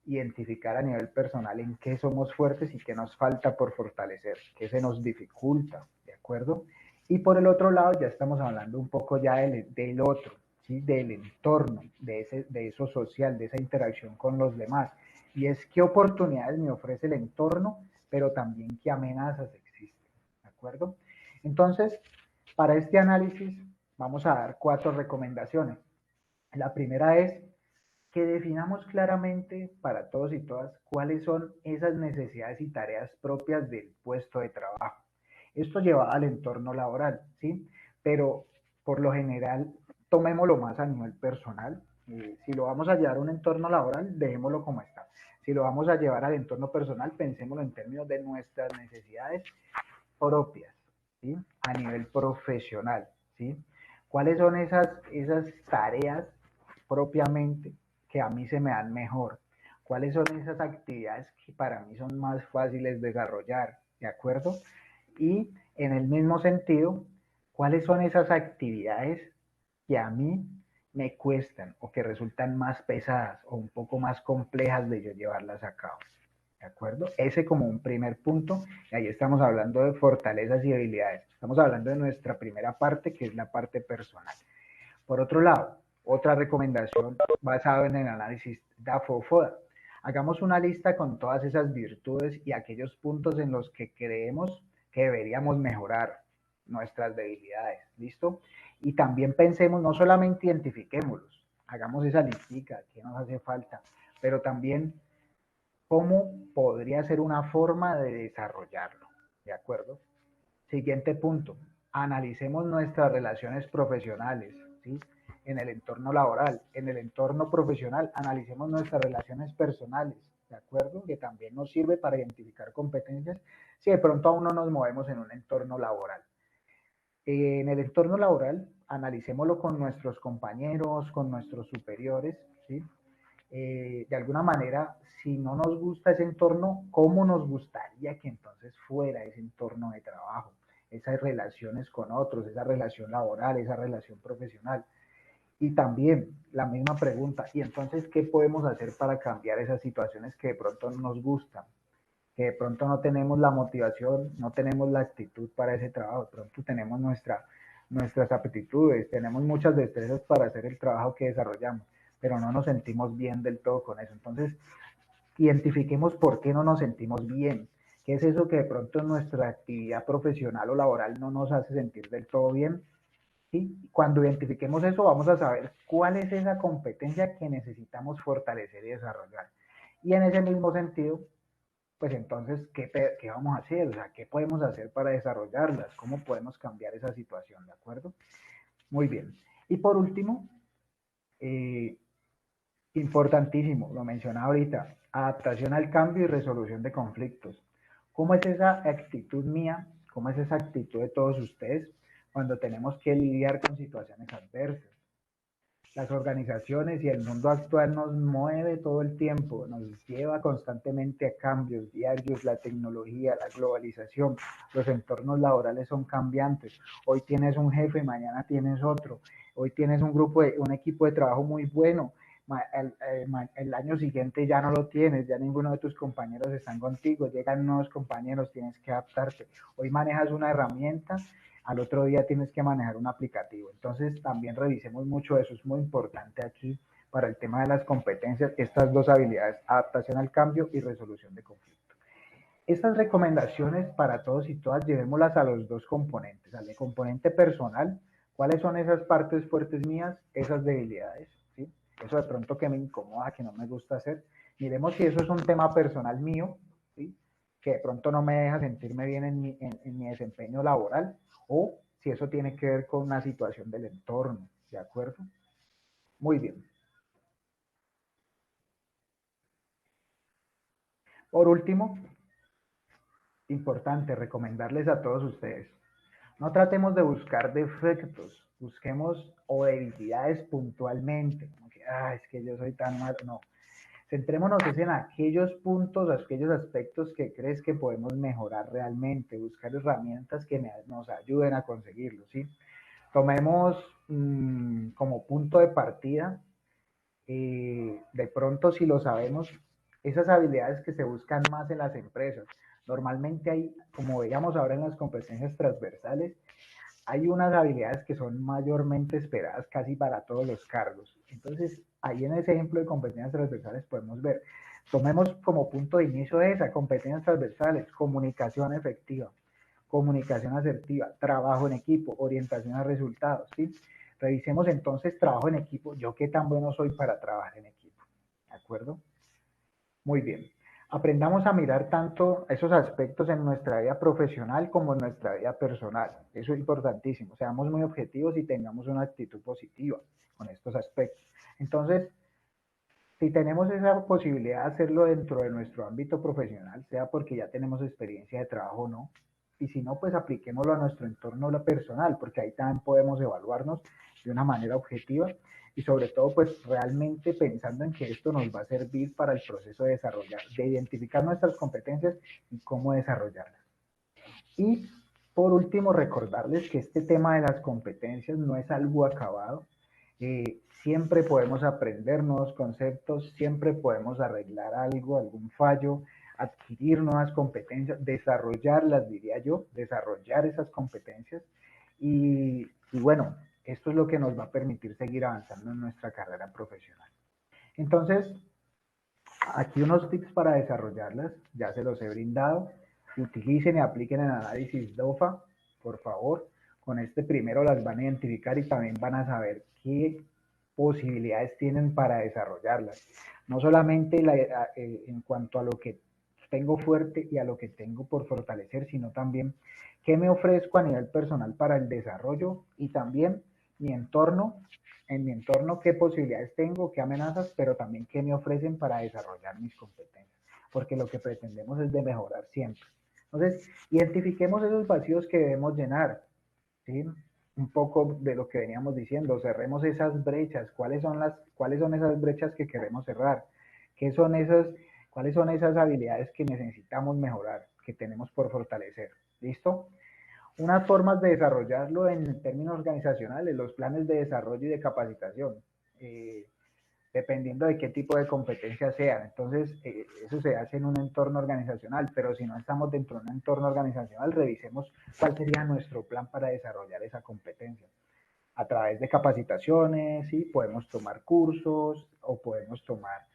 [SPEAKER 4] identificar a nivel personal en qué somos fuertes y qué nos falta por fortalecer, qué se nos dificulta, ¿de acuerdo? Y por el otro lado ya estamos hablando un poco ya del otro, ¿sí? Del entorno, de eso social, de esa interacción con los demás. Y es qué oportunidades me ofrece el entorno, pero también qué amenazas existen, ¿de acuerdo? Entonces, para este análisis vamos a dar 4 recomendaciones. La primera es que definamos claramente para todos y todas cuáles son esas necesidades y tareas propias del puesto de trabajo. Esto lleva al entorno laboral, ¿sí? Pero por lo general, tomémoslo más a nivel personal. Si lo vamos a llevar a un entorno laboral, dejémoslo como está. Si lo vamos a llevar al entorno personal, pensémoslo en términos de nuestras necesidades propias, ¿sí? A nivel profesional, ¿sí? ¿Cuáles son esas tareas propiamente que a mí se me dan mejor? ¿Cuáles son esas actividades que para mí son más fáciles de desarrollar? ¿De acuerdo? Y en el mismo sentido, ¿cuáles son esas actividades que a mí me cuestan o que resultan más pesadas o un poco más complejas de yo llevarlas a cabo? ¿De acuerdo? Ese como un primer punto, y ahí estamos hablando de fortalezas y habilidades. Estamos hablando de nuestra primera parte, que es la parte personal. Por otro lado, otra recomendación basada en el análisis DAFO-FODA. Hagamos una lista con todas esas virtudes y aquellos puntos en los que creemos que deberíamos mejorar nuestras debilidades. ¿Listo? Y también pensemos, no solamente identifiquémoslos, hagamos esa listica, qué nos hace falta, pero también cómo podría ser una forma de desarrollarlo. ¿De acuerdo? Siguiente punto, analicemos nuestras relaciones profesionales, ¿sí? En el entorno laboral, en el entorno profesional, analicemos nuestras relaciones personales, ¿de acuerdo? Que también nos sirve para identificar competencias si de pronto aún no nos movemos en un entorno laboral. En el entorno laboral, analicémoslo con nuestros compañeros, con nuestros superiores, ¿sí? De alguna manera, si no nos gusta ese entorno, ¿cómo nos gustaría que entonces fuera ese entorno de trabajo? Esas relaciones con otros, esa relación laboral, esa relación profesional. Y también la misma pregunta, ¿y entonces qué podemos hacer para cambiar esas situaciones que de pronto no nos gustan? Que de pronto no tenemos la motivación, no tenemos la actitud para ese trabajo, de pronto tenemos nuestras aptitudes, tenemos muchas destrezas para hacer el trabajo que desarrollamos, pero no nos sentimos bien del todo con eso. Entonces, identifiquemos por qué no nos sentimos bien, qué es eso que de pronto en nuestra actividad profesional o laboral no nos hace sentir del todo bien. ¿Sí? Cuando identifiquemos eso, vamos a saber cuál es esa competencia que necesitamos fortalecer y desarrollar. Y en ese mismo sentido, pues entonces, ¿qué vamos a hacer? O sea, ¿qué podemos hacer para desarrollarlas? ¿Cómo podemos cambiar esa situación? ¿De acuerdo? Muy bien. Y por último, eh, importantísimo, lo mencionaba ahorita, adaptación al cambio y resolución de conflictos. ¿Cómo es esa actitud mía? ¿Cómo es esa actitud de todos ustedes cuando tenemos que lidiar con situaciones adversas? Las organizaciones y el mundo actual nos mueve todo el tiempo, nos lleva constantemente a cambios diarios, la tecnología, la globalización, los entornos laborales son cambiantes. Hoy tienes un jefe, mañana tienes otro. Hoy tienes un equipo de trabajo muy bueno. El año siguiente ya no lo tienes, ya ninguno de tus compañeros están contigo, llegan nuevos compañeros, tienes que adaptarte. Hoy manejas una herramienta, al otro día tienes que manejar un aplicativo. Entonces también revisemos mucho eso, es muy importante aquí para el tema de las competencias, estas dos habilidades, adaptación al cambio y resolución de conflictos. Estas recomendaciones para todos y todas, llevémoslas a los dos componentes, al componente personal, cuáles son esas partes fuertes mías, esas debilidades, ¿sí? Eso de pronto que me incomoda, que no me gusta hacer. Miremos si eso es un tema personal mío, ¿sí? Que de pronto no me deja sentirme bien en mi desempeño laboral, o si eso tiene que ver con una situación del entorno, ¿de acuerdo? Muy bien. Por último, importante recomendarles a todos ustedes, no tratemos de buscar defectos, busquemos o debilidades puntualmente, como que, es que yo soy tan malo, no. Centrémonos en aquellos puntos, aquellos aspectos que crees que podemos mejorar realmente, buscar herramientas que nos ayuden a conseguirlo, ¿sí? Tomemos como punto de partida, de pronto si lo sabemos, esas habilidades que se buscan más en las empresas. Normalmente hay, como veíamos ahora en las competencias transversales, hay unas habilidades que son mayormente esperadas casi para todos los cargos. Entonces, ahí en ese ejemplo de competencias transversales podemos ver, tomemos como punto de inicio esa, competencias transversales, comunicación efectiva, comunicación asertiva, trabajo en equipo, orientación a resultados, ¿sí? Revisemos entonces trabajo en equipo, yo qué tan bueno soy para trabajar en equipo, ¿de acuerdo? Muy bien. Aprendamos a mirar tanto esos aspectos en nuestra vida profesional como en nuestra vida personal. Eso es importantísimo. Seamos muy objetivos y tengamos una actitud positiva con estos aspectos. Entonces, si tenemos esa posibilidad de hacerlo dentro de nuestro ámbito profesional, sea porque ya tenemos experiencia de trabajo o no, y si no, pues apliquémoslo a nuestro entorno personal, porque ahí también podemos evaluarnos de una manera objetiva y sobre todo pues realmente pensando en que esto nos va a servir para el proceso de desarrollar, de identificar nuestras competencias y cómo desarrollarlas. Y por último, recordarles que este tema de las competencias no es algo acabado. Siempre podemos aprender nuevos conceptos, siempre podemos arreglar algo, algún fallo, adquirir nuevas competencias, desarrollarlas, diría yo, desarrollar esas competencias. Y bueno, esto es lo que nos va a permitir seguir avanzando en nuestra carrera profesional. Entonces, aquí unos tips para desarrollarlas, ya se los he brindado. Utilicen y apliquen el análisis DOFA, por favor. Con este primero las van a identificar y también van a saber qué posibilidades tienen para desarrollarlas. No solamente en cuanto a lo que tengo fuerte y a lo que tengo por fortalecer, sino también qué me ofrezco a nivel personal para el desarrollo y también mi entorno, en mi entorno qué posibilidades tengo, qué amenazas, pero también qué me ofrecen para desarrollar mis competencias, porque lo que pretendemos es de mejorar siempre. Entonces, identifiquemos esos vacíos que debemos llenar, ¿sí? Un poco de lo que veníamos diciendo, cerremos esas brechas, cuáles son esas brechas que queremos cerrar, cuáles son esas habilidades que necesitamos mejorar, que tenemos por fortalecer, ¿listo? Unas formas de desarrollarlo en términos organizacionales, los planes de desarrollo y de capacitación, dependiendo de qué tipo de competencias sean. Entonces, eso se hace en un entorno organizacional, pero si no estamos dentro de un entorno organizacional, revisemos cuál sería nuestro plan para desarrollar esa competencia. A través de capacitaciones, ¿sí? Podemos tomar cursos o podemos tomar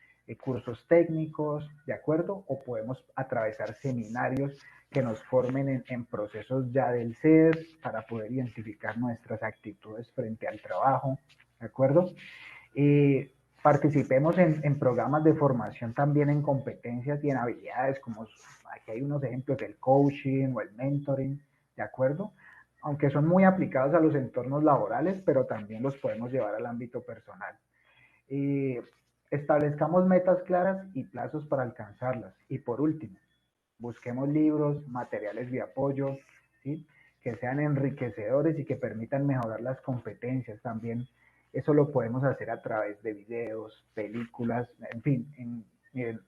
[SPEAKER 4] cursos técnicos, ¿de acuerdo? O podemos atravesar seminarios que nos formen en procesos ya del ser para poder identificar nuestras actitudes frente al trabajo, ¿de acuerdo? Participemos en programas de formación también en competencias y en habilidades, como aquí hay unos ejemplos del coaching o el mentoring, ¿de acuerdo? Aunque son muy aplicados a los entornos laborales, pero también los podemos llevar al ámbito personal. Establezcamos metas claras y plazos para alcanzarlas. Y por último, busquemos libros, materiales de apoyo, ¿sí? Que sean enriquecedores y que permitan mejorar las competencias. También eso lo podemos hacer a través de videos, películas, en fin. Miren,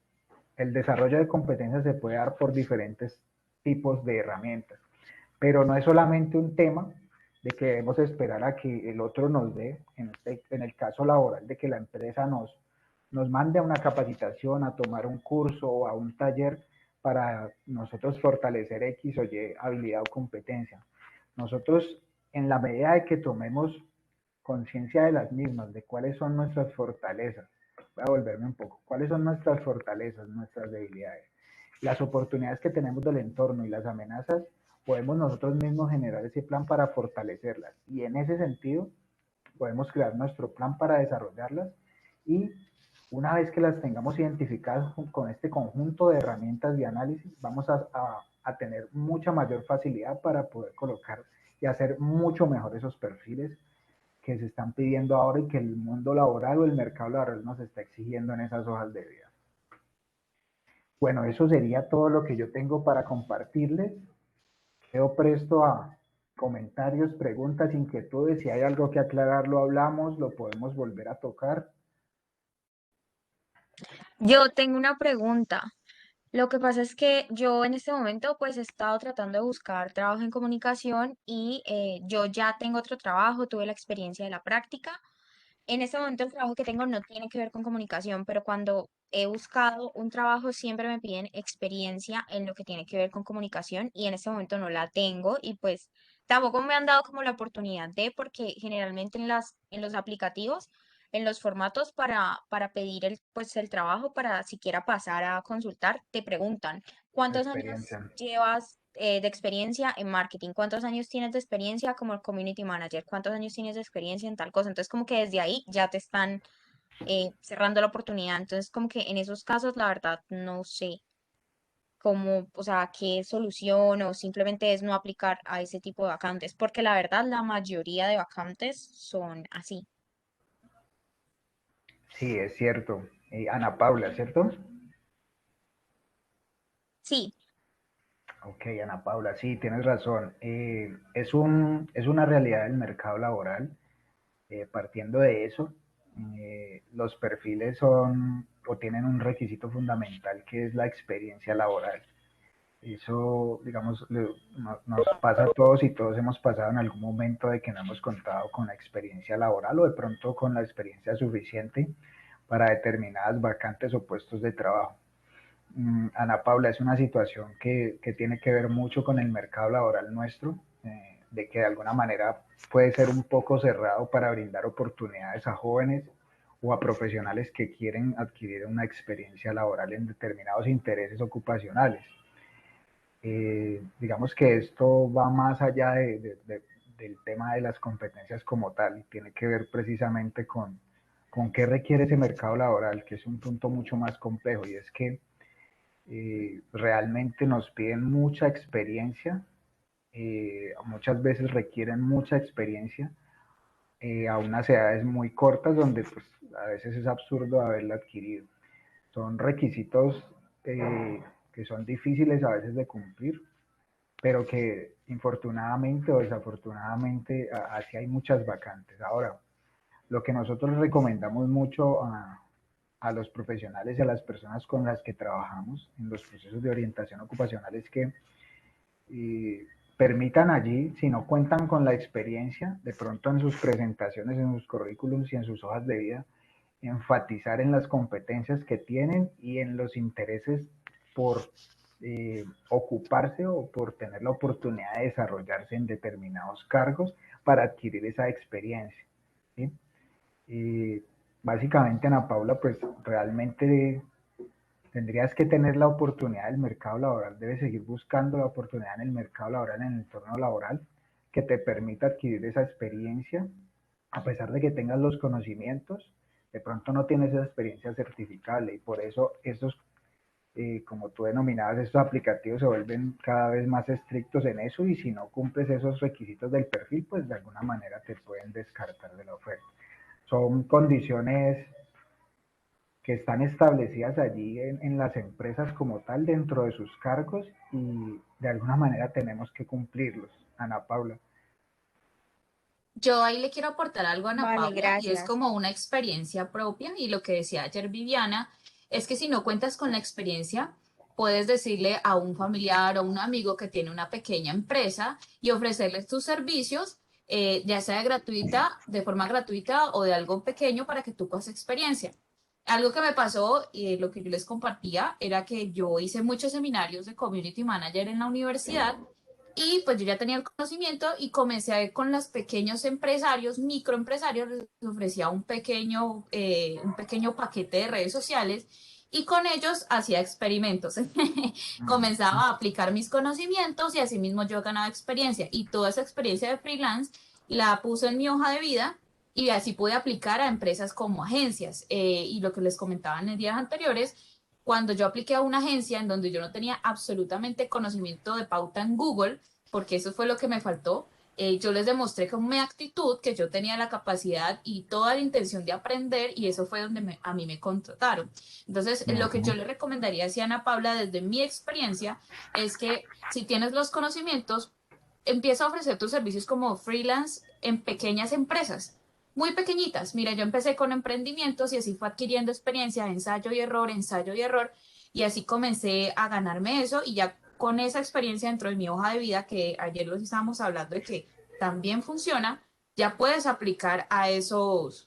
[SPEAKER 4] el desarrollo de competencias se puede dar por diferentes tipos de herramientas, pero no es solamente un tema de que debemos esperar a que el otro nos dé, en el caso laboral, de que la empresa nos mande a una capacitación, a tomar un curso o a un taller para nosotros fortalecer X o Y habilidad o competencia. Nosotros, en la medida de que tomemos conciencia de las mismas, de cuáles son nuestras fortalezas, voy a volverme un poco, cuáles son nuestras fortalezas, nuestras debilidades, las oportunidades que tenemos del entorno y las amenazas, podemos nosotros mismos generar ese plan para fortalecerlas. Y en ese sentido, podemos crear nuestro plan para desarrollarlas y una vez que las tengamos identificadas con este conjunto de herramientas de análisis, vamos a tener mucha mayor facilidad para poder colocar y hacer mucho mejor esos perfiles que se están pidiendo ahora y que el mundo laboral o el mercado laboral nos está exigiendo en esas hojas de vida. Bueno, eso sería todo lo que yo tengo para compartirles. Quedo presto a comentarios, preguntas, inquietudes. Si hay algo que aclarar, lo hablamos, lo podemos volver a tocar.
[SPEAKER 5] Yo tengo una pregunta. Lo que pasa es que yo en este momento pues he estado tratando de buscar trabajo en comunicación y yo ya tengo otro trabajo, tuve la experiencia de la práctica. En este momento el trabajo que tengo no tiene que ver con comunicación, pero cuando he buscado un trabajo siempre me piden experiencia en lo que tiene que ver con comunicación y en este momento no la tengo y pues tampoco me han dado como la oportunidad de, porque generalmente en los aplicativos, en los formatos para pedir pues el trabajo, para siquiera pasar a consultar, te preguntan, ¿cuántos años
[SPEAKER 4] Experiencia.
[SPEAKER 5] llevas de experiencia en marketing? ¿Cuántos años tienes de experiencia como community manager? ¿Cuántos años tienes de experiencia en tal cosa? Entonces, como que desde ahí ya te están cerrando la oportunidad. Entonces, como que en esos casos, la verdad, no sé cómo, o sea, qué solución o simplemente es no aplicar a ese tipo de vacantes, porque la verdad, la mayoría de vacantes son así.
[SPEAKER 4] Sí, es cierto. Ana Paula, ¿cierto?
[SPEAKER 5] Sí,
[SPEAKER 4] Ok, Ana Paula, sí, tienes razón. Es una realidad del mercado laboral. Partiendo de eso, los perfiles son o tienen un requisito fundamental que es la experiencia laboral. Eso, digamos, nos pasa a todos y todos hemos pasado en algún momento de que no hemos contado con la experiencia laboral o de pronto con la experiencia suficiente para determinadas vacantes o puestos de trabajo. Ana Paula, es una situación que tiene que ver mucho con el mercado laboral nuestro, de que de alguna manera puede ser un poco cerrado para brindar oportunidades a jóvenes o a profesionales que quieren adquirir una experiencia laboral en determinados intereses ocupacionales. Digamos que esto va más allá del tema de las competencias como tal y tiene que ver precisamente con qué requiere ese mercado laboral, que es un punto mucho más complejo y es que realmente nos piden mucha experiencia, muchas veces requieren mucha experiencia a unas edades muy cortas donde pues a veces es absurdo haberla adquirido. Son requisitos que son difíciles a veces de cumplir, pero que infortunadamente o desafortunadamente así hay muchas vacantes. Ahora, lo que nosotros recomendamos mucho a los profesionales y a las personas con las que trabajamos en los procesos de orientación ocupacional es que permitan allí, si no cuentan con la experiencia, de pronto en sus presentaciones, en sus currículums y en sus hojas de vida, enfatizar en las competencias que tienen y en los intereses por ocuparse o por tener la oportunidad de desarrollarse en determinados cargos para adquirir esa experiencia. ¿Sí? Y básicamente, Ana Paula, pues realmente tendrías que tener la oportunidad del mercado laboral, debes seguir buscando la oportunidad en el mercado laboral, en el entorno laboral, que te permita adquirir esa experiencia, a pesar de que tengas los conocimientos, de pronto no tienes esa experiencia certificable y por eso esos, como tú denominabas, estos aplicativos se vuelven cada vez más estrictos en eso y si no cumples esos requisitos del perfil, pues de alguna manera te pueden descartar de la oferta. Son condiciones que están establecidas allí en las empresas como tal dentro de sus cargos y de alguna manera tenemos que cumplirlos, Ana Paula.
[SPEAKER 2] Yo ahí le quiero aportar algo a Ana
[SPEAKER 5] vale,
[SPEAKER 2] Paula y es
[SPEAKER 5] gracias.
[SPEAKER 2] como una experiencia propia y lo que decía ayer Viviana es que si no cuentas con la experiencia, puedes decirle a un familiar o un amigo que tiene una pequeña empresa y ofrecerles tus servicios, ya sea gratuita, de forma gratuita o de algo pequeño para que tú cojas experiencia. Algo que me pasó y lo que yo les compartía era que yo hice muchos seminarios de community manager en la universidad y pues yo ya tenía el conocimiento y comencé a ir con los pequeños empresarios, microempresarios, les ofrecía un pequeño paquete de redes sociales y con ellos hacía experimentos. Comenzaba a aplicar mis conocimientos y asimismo yo ganaba experiencia y toda esa experiencia de freelance la puse en mi hoja de vida y así pude aplicar a empresas como agencias. Y lo que les comentaba en días anteriores, cuando yo apliqué a una agencia en donde yo no tenía absolutamente conocimiento de pauta en Google, porque eso fue lo que me faltó, yo les demostré con mi actitud que yo tenía la capacidad y toda la intención de aprender y eso fue donde a mí me contrataron. Entonces, lo que yo le recomendaría a Ana Paula desde mi experiencia es que si tienes los conocimientos, empieza a ofrecer tus servicios como freelance en pequeñas empresas, muy pequeñitas. Mira, yo empecé con emprendimientos y así fue adquiriendo experiencia, ensayo y error, y así comencé a ganarme eso y ya con esa experiencia dentro de mi hoja de vida, que ayer los estábamos hablando de que también funciona, ya puedes aplicar a esos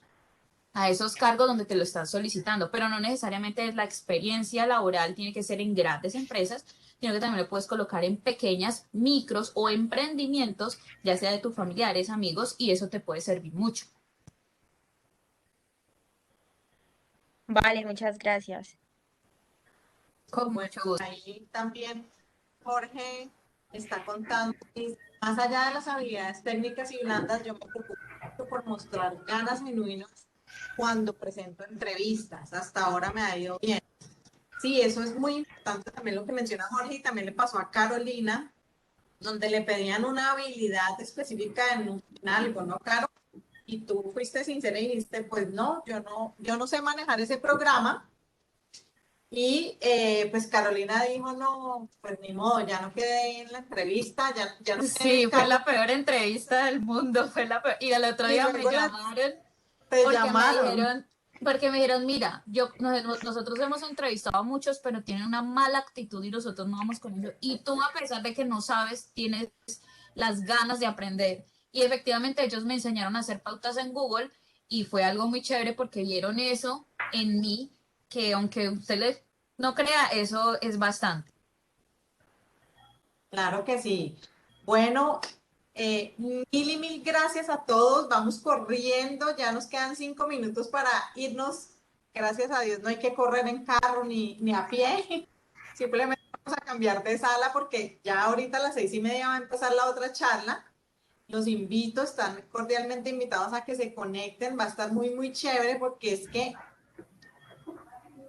[SPEAKER 2] cargos donde te lo están solicitando, pero no necesariamente es la experiencia laboral, tiene que ser en grandes empresas, sino que también lo puedes colocar en pequeñas, micros o emprendimientos, ya sea de tus familiares, amigos, y eso te puede servir mucho.
[SPEAKER 5] Vale, muchas gracias.
[SPEAKER 2] Con
[SPEAKER 1] Bueno,
[SPEAKER 2] mucho gusto.
[SPEAKER 1] ahí también Jorge está contando que más allá de las habilidades técnicas y blandas, yo me preocupo mucho por mostrar ganas genuinas cuando presento entrevistas. Hasta ahora me ha ido bien. Sí, eso es muy importante también lo que menciona Jorge y también le pasó a Carolina, donde le pedían una habilidad específica en algo, ¿no, Caro? Y tú fuiste sincera y dijiste, pues no, yo no sé manejar ese programa. Y pues Carolina dijo, no, pues ni modo, ya no quedé en la entrevista, ya no quedé en
[SPEAKER 2] Sí,
[SPEAKER 1] el
[SPEAKER 2] fue
[SPEAKER 1] cargo.
[SPEAKER 2] la peor entrevista del mundo, fue la peor. Y el otro
[SPEAKER 1] Y
[SPEAKER 2] día me
[SPEAKER 1] luego
[SPEAKER 2] llamaron
[SPEAKER 1] te
[SPEAKER 2] porque
[SPEAKER 1] llamaron.
[SPEAKER 2] porque me dijeron, mira, nosotros hemos entrevistado a muchos, pero tienen una mala actitud y nosotros no vamos con eso. Y tú, a pesar de que no sabes, tienes las ganas de aprender. Y efectivamente ellos me enseñaron a hacer pautas en Google y fue algo muy chévere porque vieron eso en mí, que aunque usted no crea, eso es bastante.
[SPEAKER 1] Claro que sí. Bueno, mil y mil gracias a todos. Vamos corriendo, ya nos quedan 5 minutos para irnos. Gracias a Dios, no hay que correr en carro ni a pie. Simplemente vamos a cambiar de sala porque ya ahorita a las 6:30 va a empezar la otra charla. Los invito, están cordialmente invitados a que se conecten. Va a estar muy, muy chévere porque es que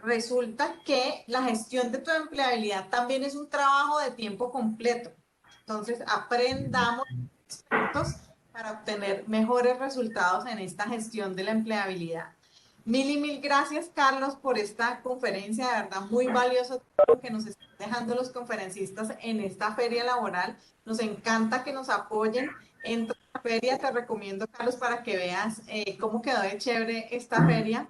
[SPEAKER 1] resulta que la gestión de tu empleabilidad también es un trabajo de tiempo completo. Entonces, aprendamos expertos para obtener mejores resultados en esta gestión de la empleabilidad. Mil y mil gracias, Carlos, por esta conferencia, de verdad muy valioso lo que nos están dejando los conferencistas en esta feria laboral. Nos encanta que nos apoyen. Entra a la feria, te recomiendo, Carlos, para que veas cómo quedó de chévere esta feria.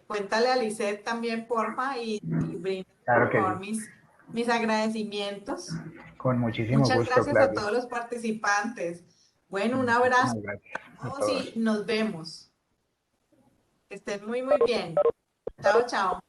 [SPEAKER 1] Cuéntale a Lisette también, porfa, y brinda,
[SPEAKER 4] Claro
[SPEAKER 1] por
[SPEAKER 4] que
[SPEAKER 1] favor,
[SPEAKER 4] sí,
[SPEAKER 1] mis agradecimientos.
[SPEAKER 4] con muchísimo
[SPEAKER 1] Muchas
[SPEAKER 4] gusto,
[SPEAKER 1] gracias a
[SPEAKER 4] Claudia.
[SPEAKER 1] todos los participantes. Bueno, un abrazo
[SPEAKER 4] Muchísimas gracias
[SPEAKER 1] a
[SPEAKER 4] a
[SPEAKER 1] todos
[SPEAKER 4] todos.
[SPEAKER 1] y nos vemos. Que estén muy, muy bien. Chao, chao.